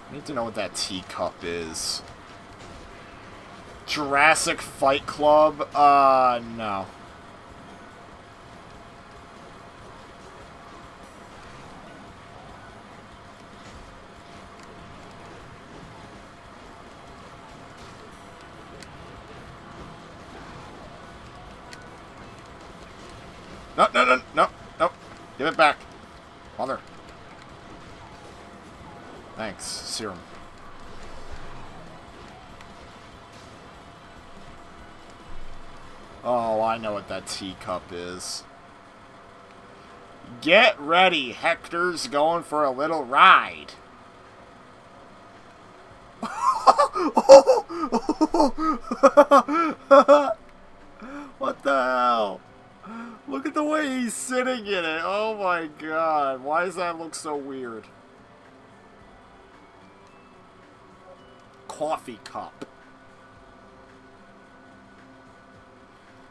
Speaker 1: I need to know what that teacup is. Jurassic Fight Club? No. No, no, no, no, no. Give it back. Mother. Thanks, serum. Oh, I know what that teacup is. Get ready, Hector's going for a little ride. What the hell? Look at the way he's sitting in it. Oh my god. Why does that look so weird? Coffee cup.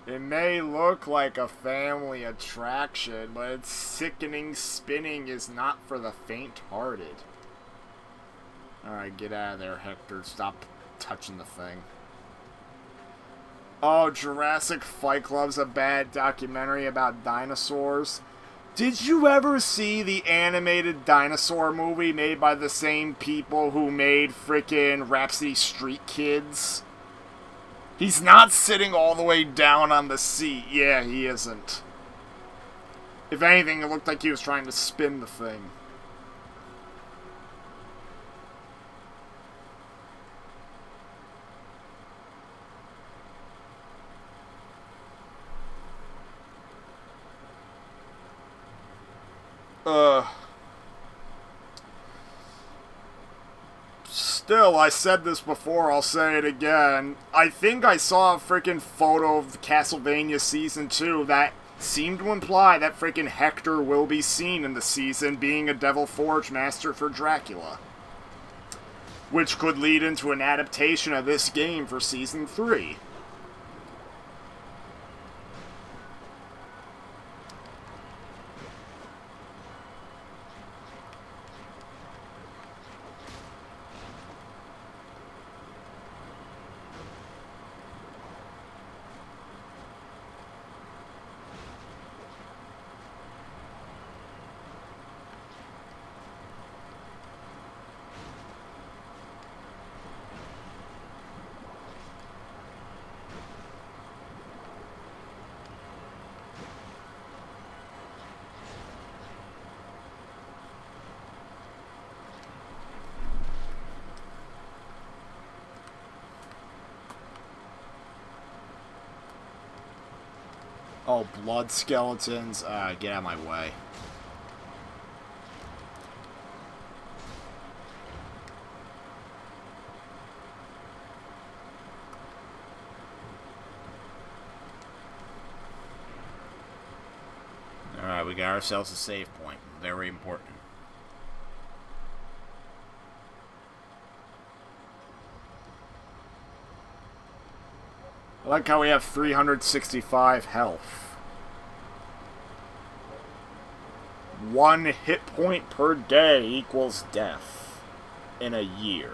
Speaker 1: It may look like a family attraction, but its sickening spinning is not for the faint-hearted. Alright, get out of there, Hector. Stop touching the thing. Oh, Jurassic Fight Club's a bad documentary about dinosaurs. Did you ever see the animated dinosaur movie made by the same people who made frickin' Rhapsody Street Kids? He's not sitting all the way down on the seat. Yeah, he isn't. If anything, it looked like he was trying to spin the thing. Still, I said this before, I'll say it again. I think I saw a freaking photo of Castlevania Season 2 that seemed to imply that freaking Hector will be seen in the season being a Devil Forge master for Dracula. Which could lead into an adaptation of this game for Season 3. Oh, blood skeletons. Get out of my way. Alright, we got ourselves a save point. Very important. I like how we have 365 health. 1 hit point per day equals death in a year.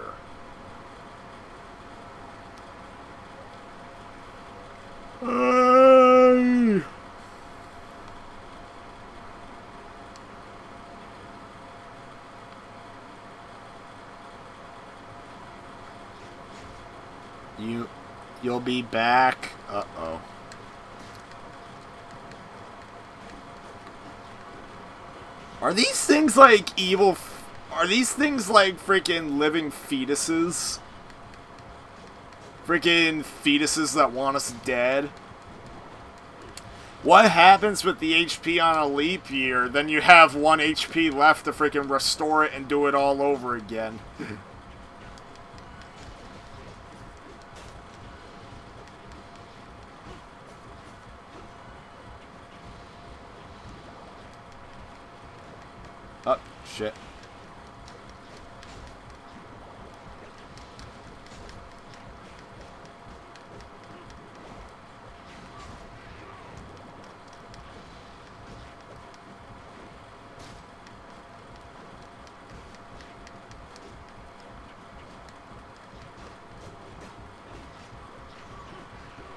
Speaker 1: You'll be back. Uh-oh. Are these things like evil... Are these things like freaking living fetuses? Freaking fetuses that want us dead? What happens with the HP on a leap year? Then you have 1 HP left to freaking restore it and do it all over again. shit.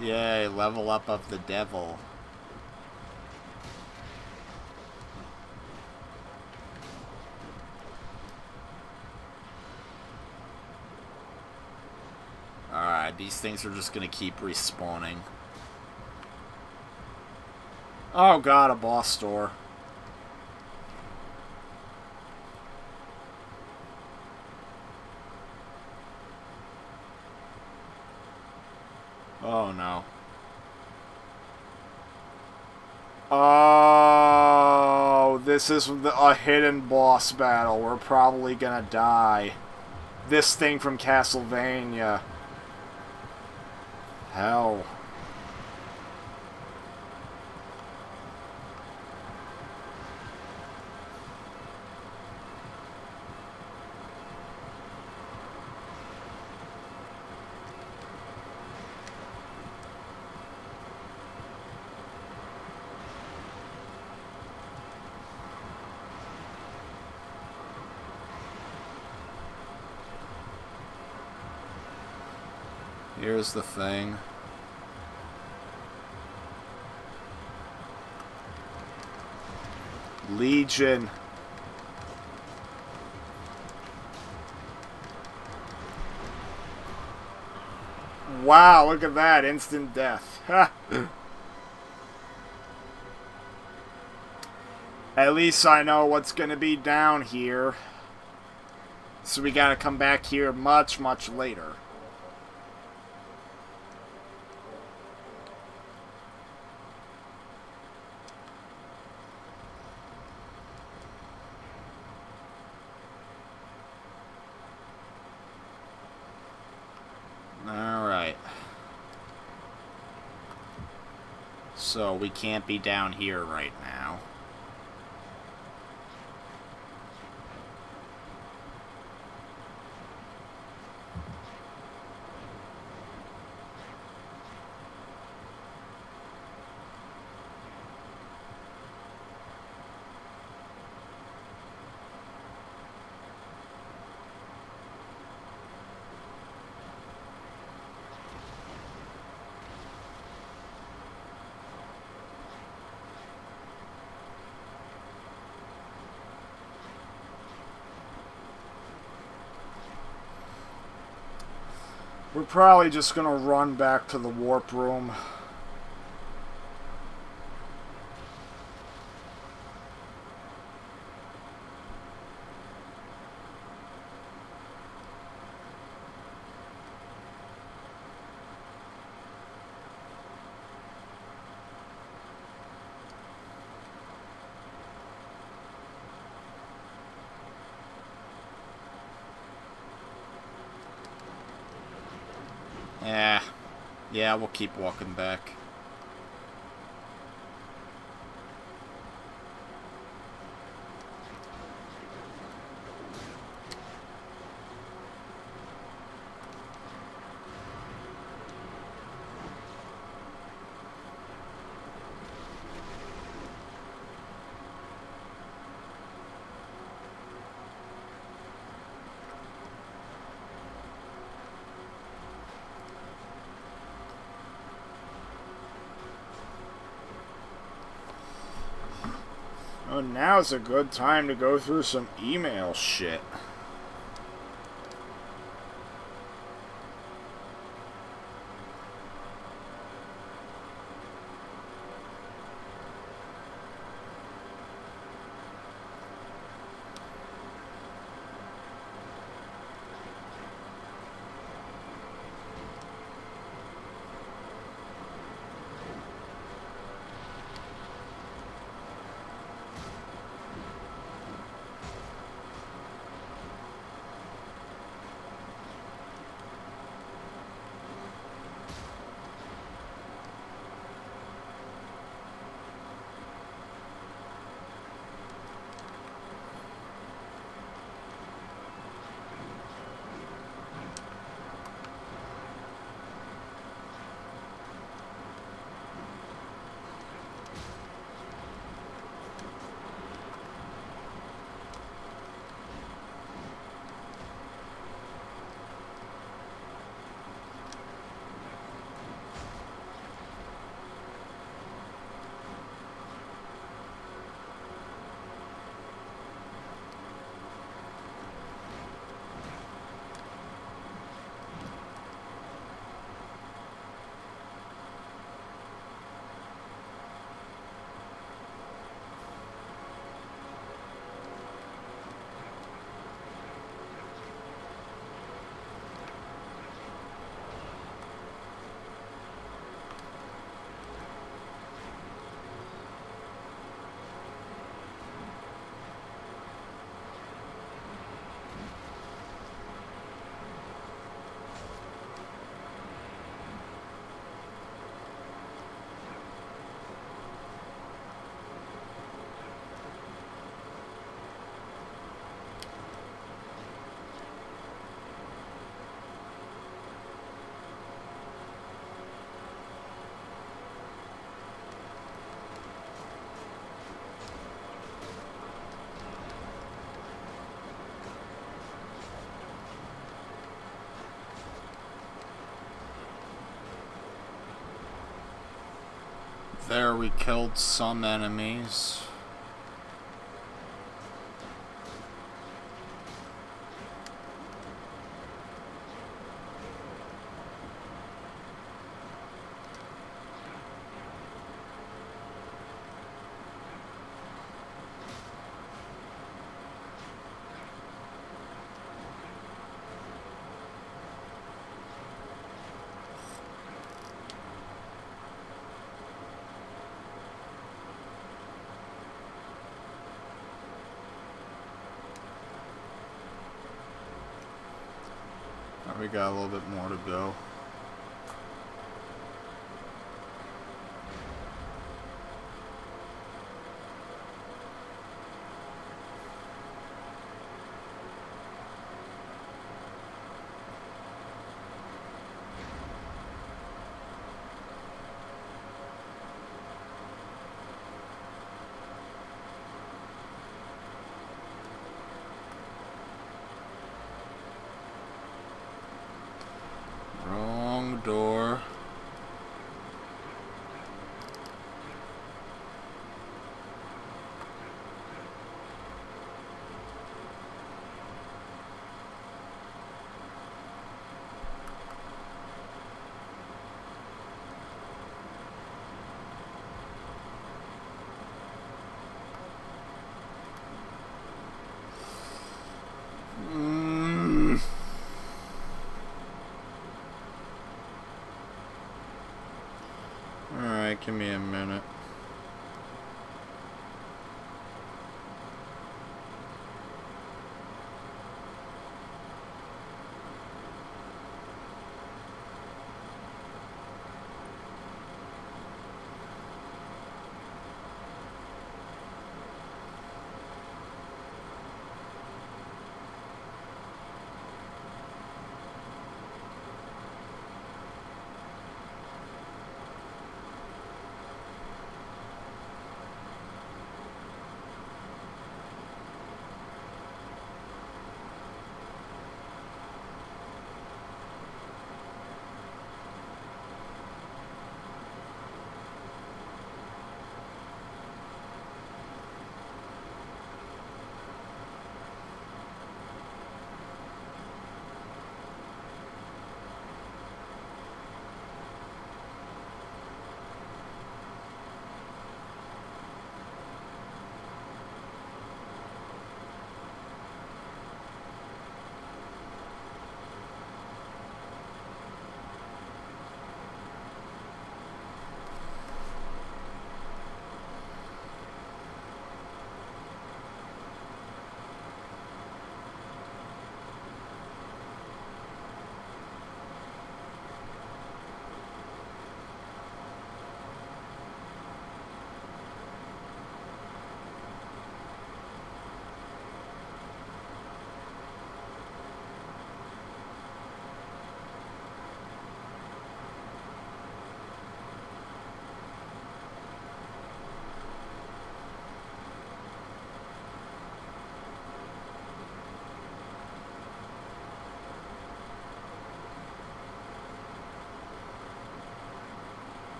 Speaker 1: Yay, level up of the devil. Alright, these things are just gonna keep respawning. Oh god, a boss store. Oh no. Oh, this is a hidden boss battle. We're probably gonna die. This thing from Castlevania. Hell. Here's the thing. Legion. Wow, look at that. Instant death. At least I know what's gonna be down here. So we gotta come back here much, much later. Alright. So we can't be down here right now. We're probably just gonna run back to the warp room. Yeah, we'll keep walking back. Oh, now's a good time to go through some email shit. There we killed some enemies. We got a little bit more to go. Wrong door. Alright, give me a minute.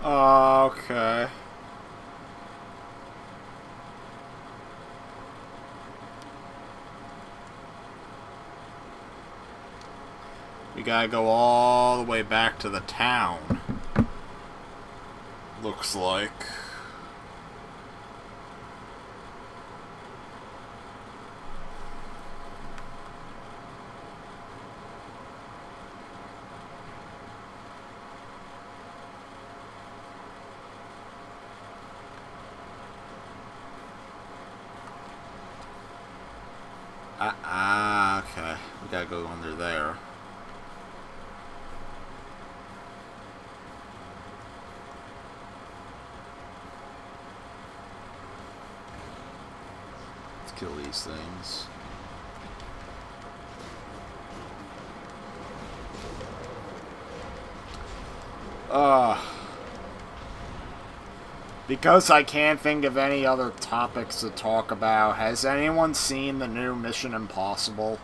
Speaker 1: Okay. We gotta go all the way back to the town. Looks like. Okay. We gotta go under there. Let's kill these things. Because I can't think of any other topics to talk about, has anyone seen the new Mission Impossible?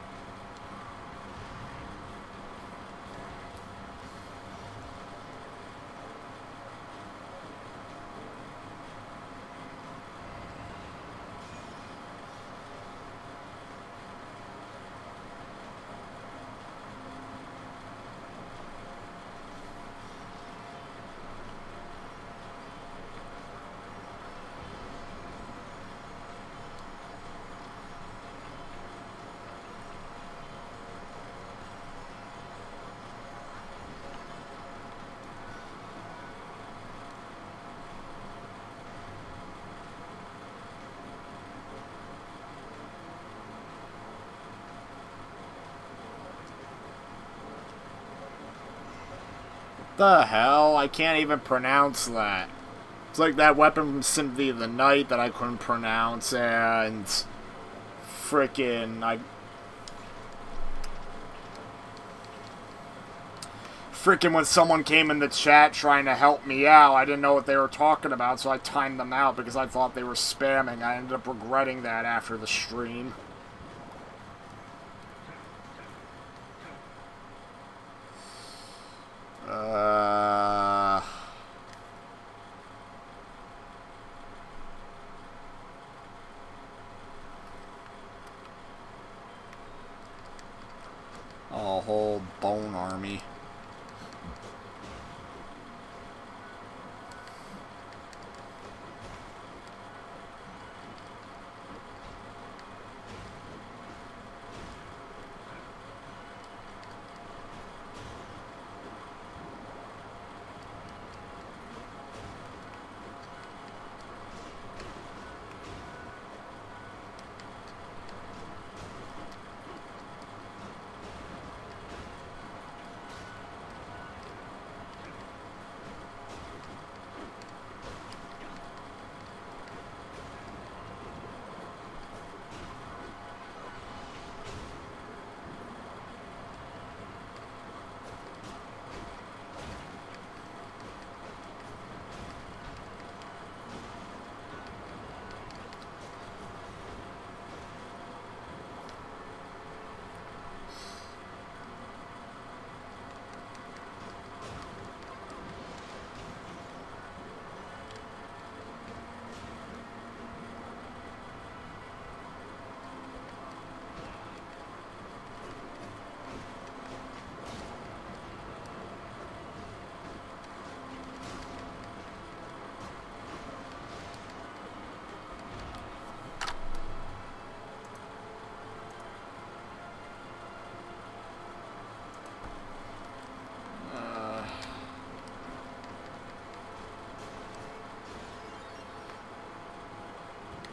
Speaker 1: The hell? I can't even pronounce that. It's like that weapon from Symphony of the Night that I couldn't pronounce, and frickin' when someone came in the chat trying to help me out, I didn't know what they were talking about, so I timed them out because I thought they were spamming. I ended up regretting that after the stream. A whole bone army.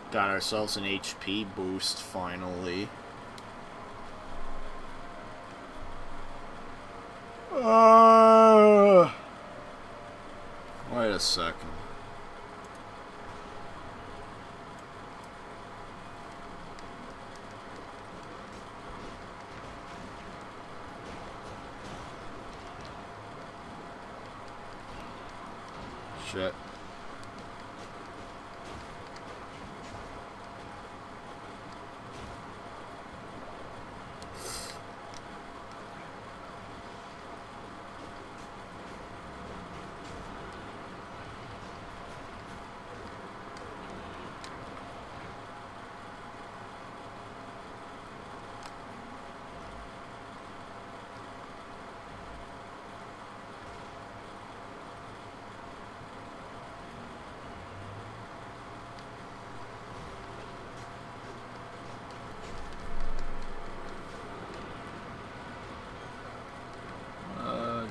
Speaker 1: Got ourselves an HP boost, finally. Wait a second. Shit.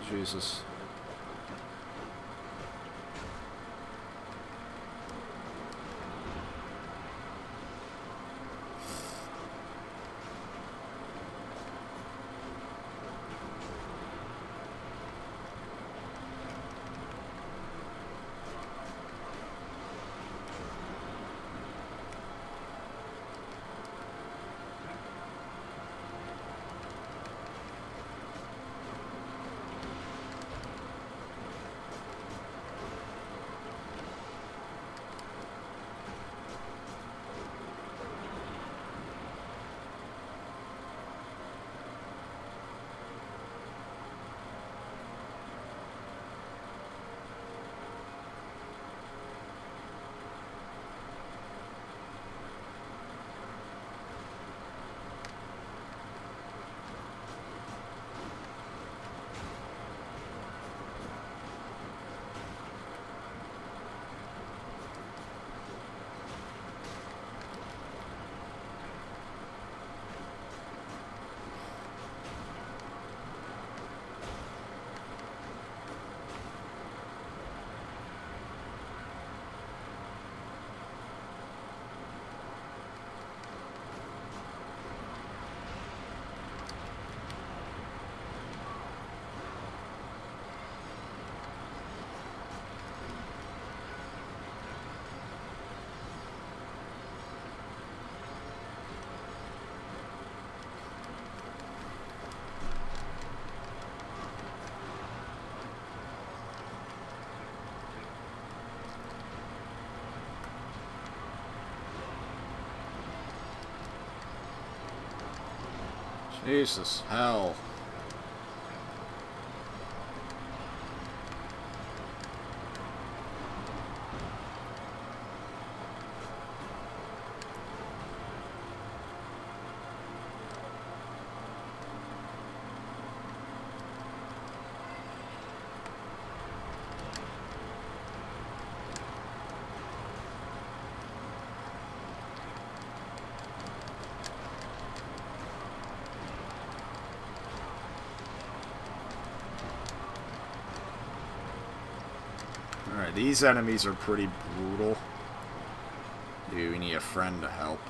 Speaker 1: Jesus. Jesus, hell. Alright, these enemies are pretty brutal. Dude, we need a friend to help.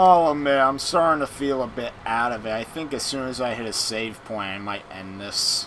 Speaker 1: Oh man, I'm starting to feel a bit out of it. I think as soon as I hit a save point, I might end this.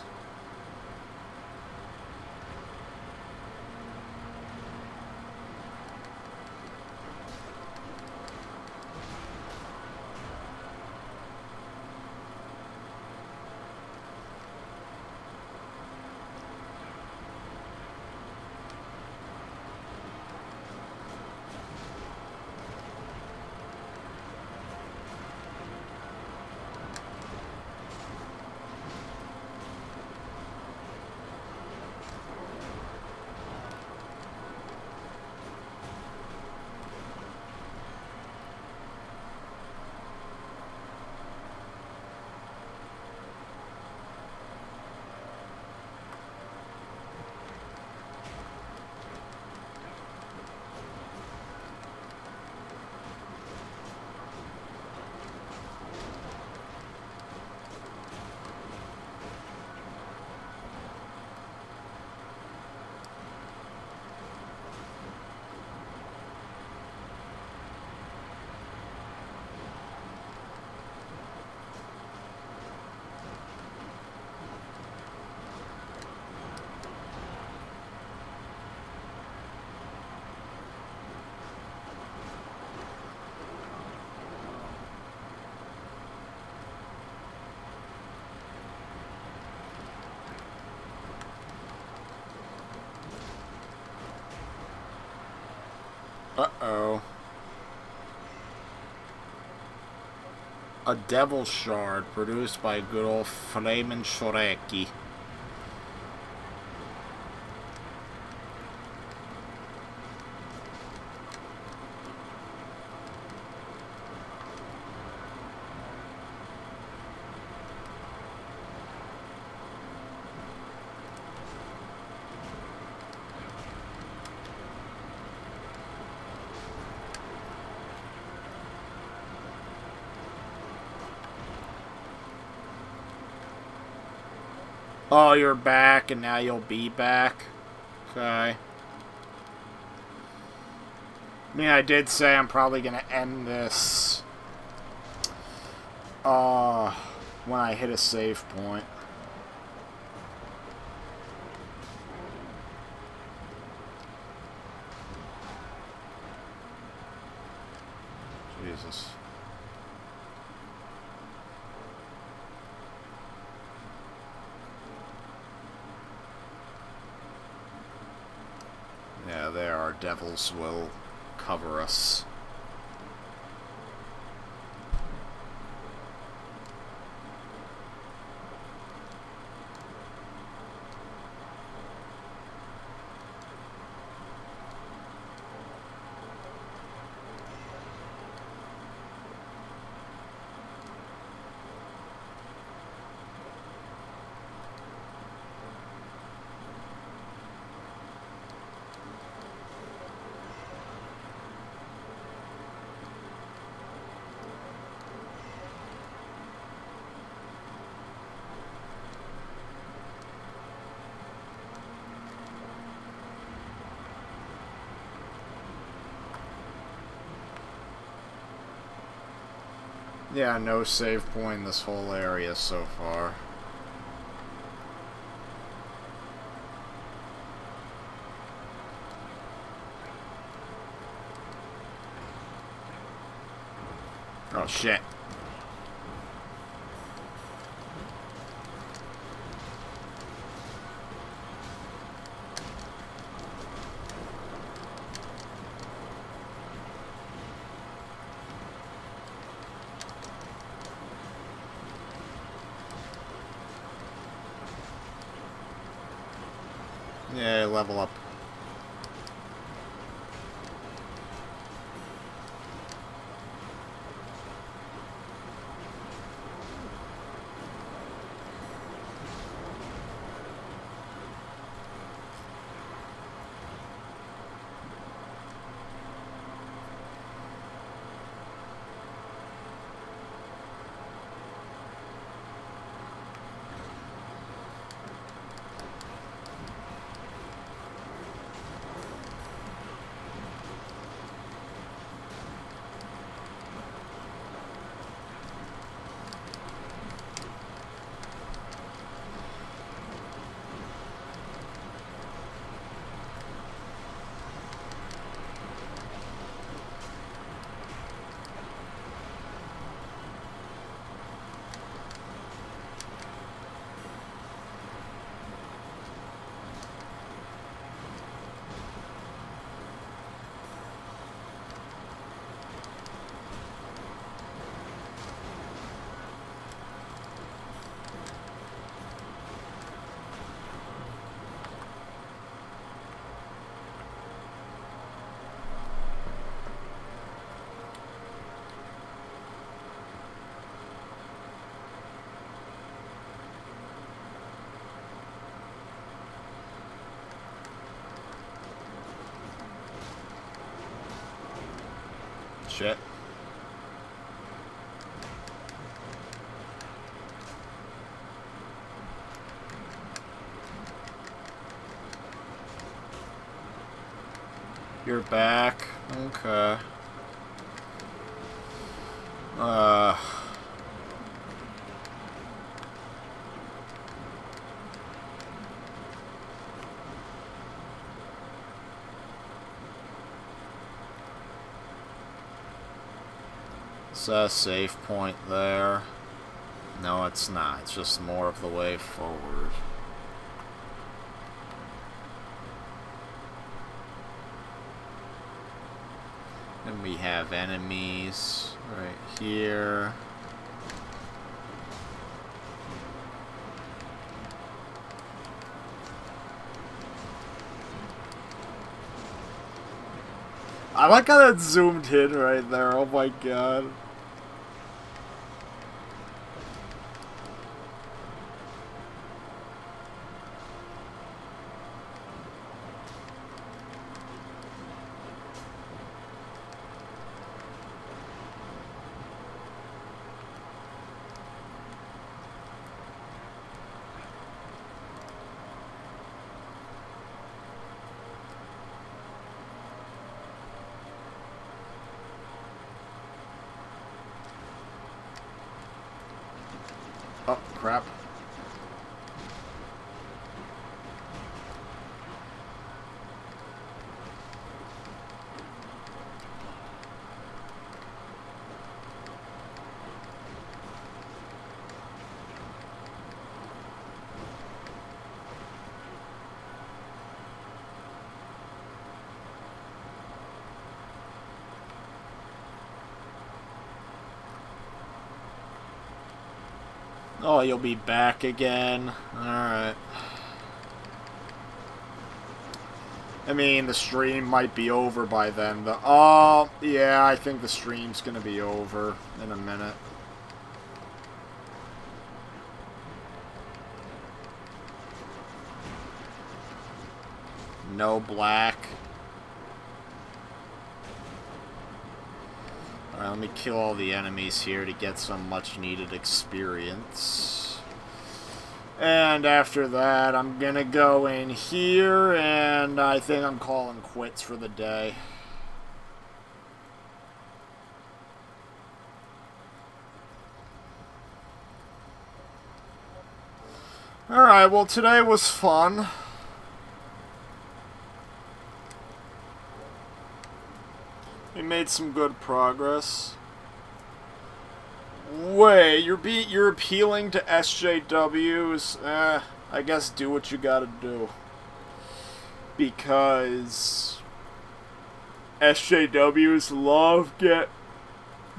Speaker 1: Uh-oh. A devil shard produced by good old Flamin' Shoreki. Oh, you're back, and now you'll be back? Okay. I mean, I did say I'm probably gonna end this... when I hit a save point. Jesus. Yeah, there, our devils will cover us. Yeah, no save point in this whole area so far. Oh shit. Yeah, level up. Shit. You're back. Okay. Is that a safe point there? No, it's not. It's just more of the way forward. And we have enemies right here. I like how that zoomed in right there. Oh my god. Oh, crap. Oh, you'll be back again. Alright. I mean, the stream might be over by then. Oh, yeah, I think the stream's gonna be over in a minute. No black. Alright, let me kill all the enemies here to get some much needed experience. And after that, I'm gonna go in here, and I think I'm calling quits for the day. Alright, well, today was fun. We made some good progress. Wait, you're appealing to SJWs? I guess do what you gotta do. Because SJWs love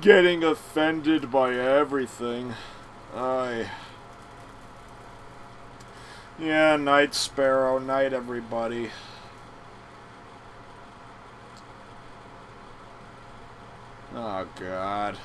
Speaker 1: getting offended by everything. Yeah, night Sparrow, night everybody. Oh God.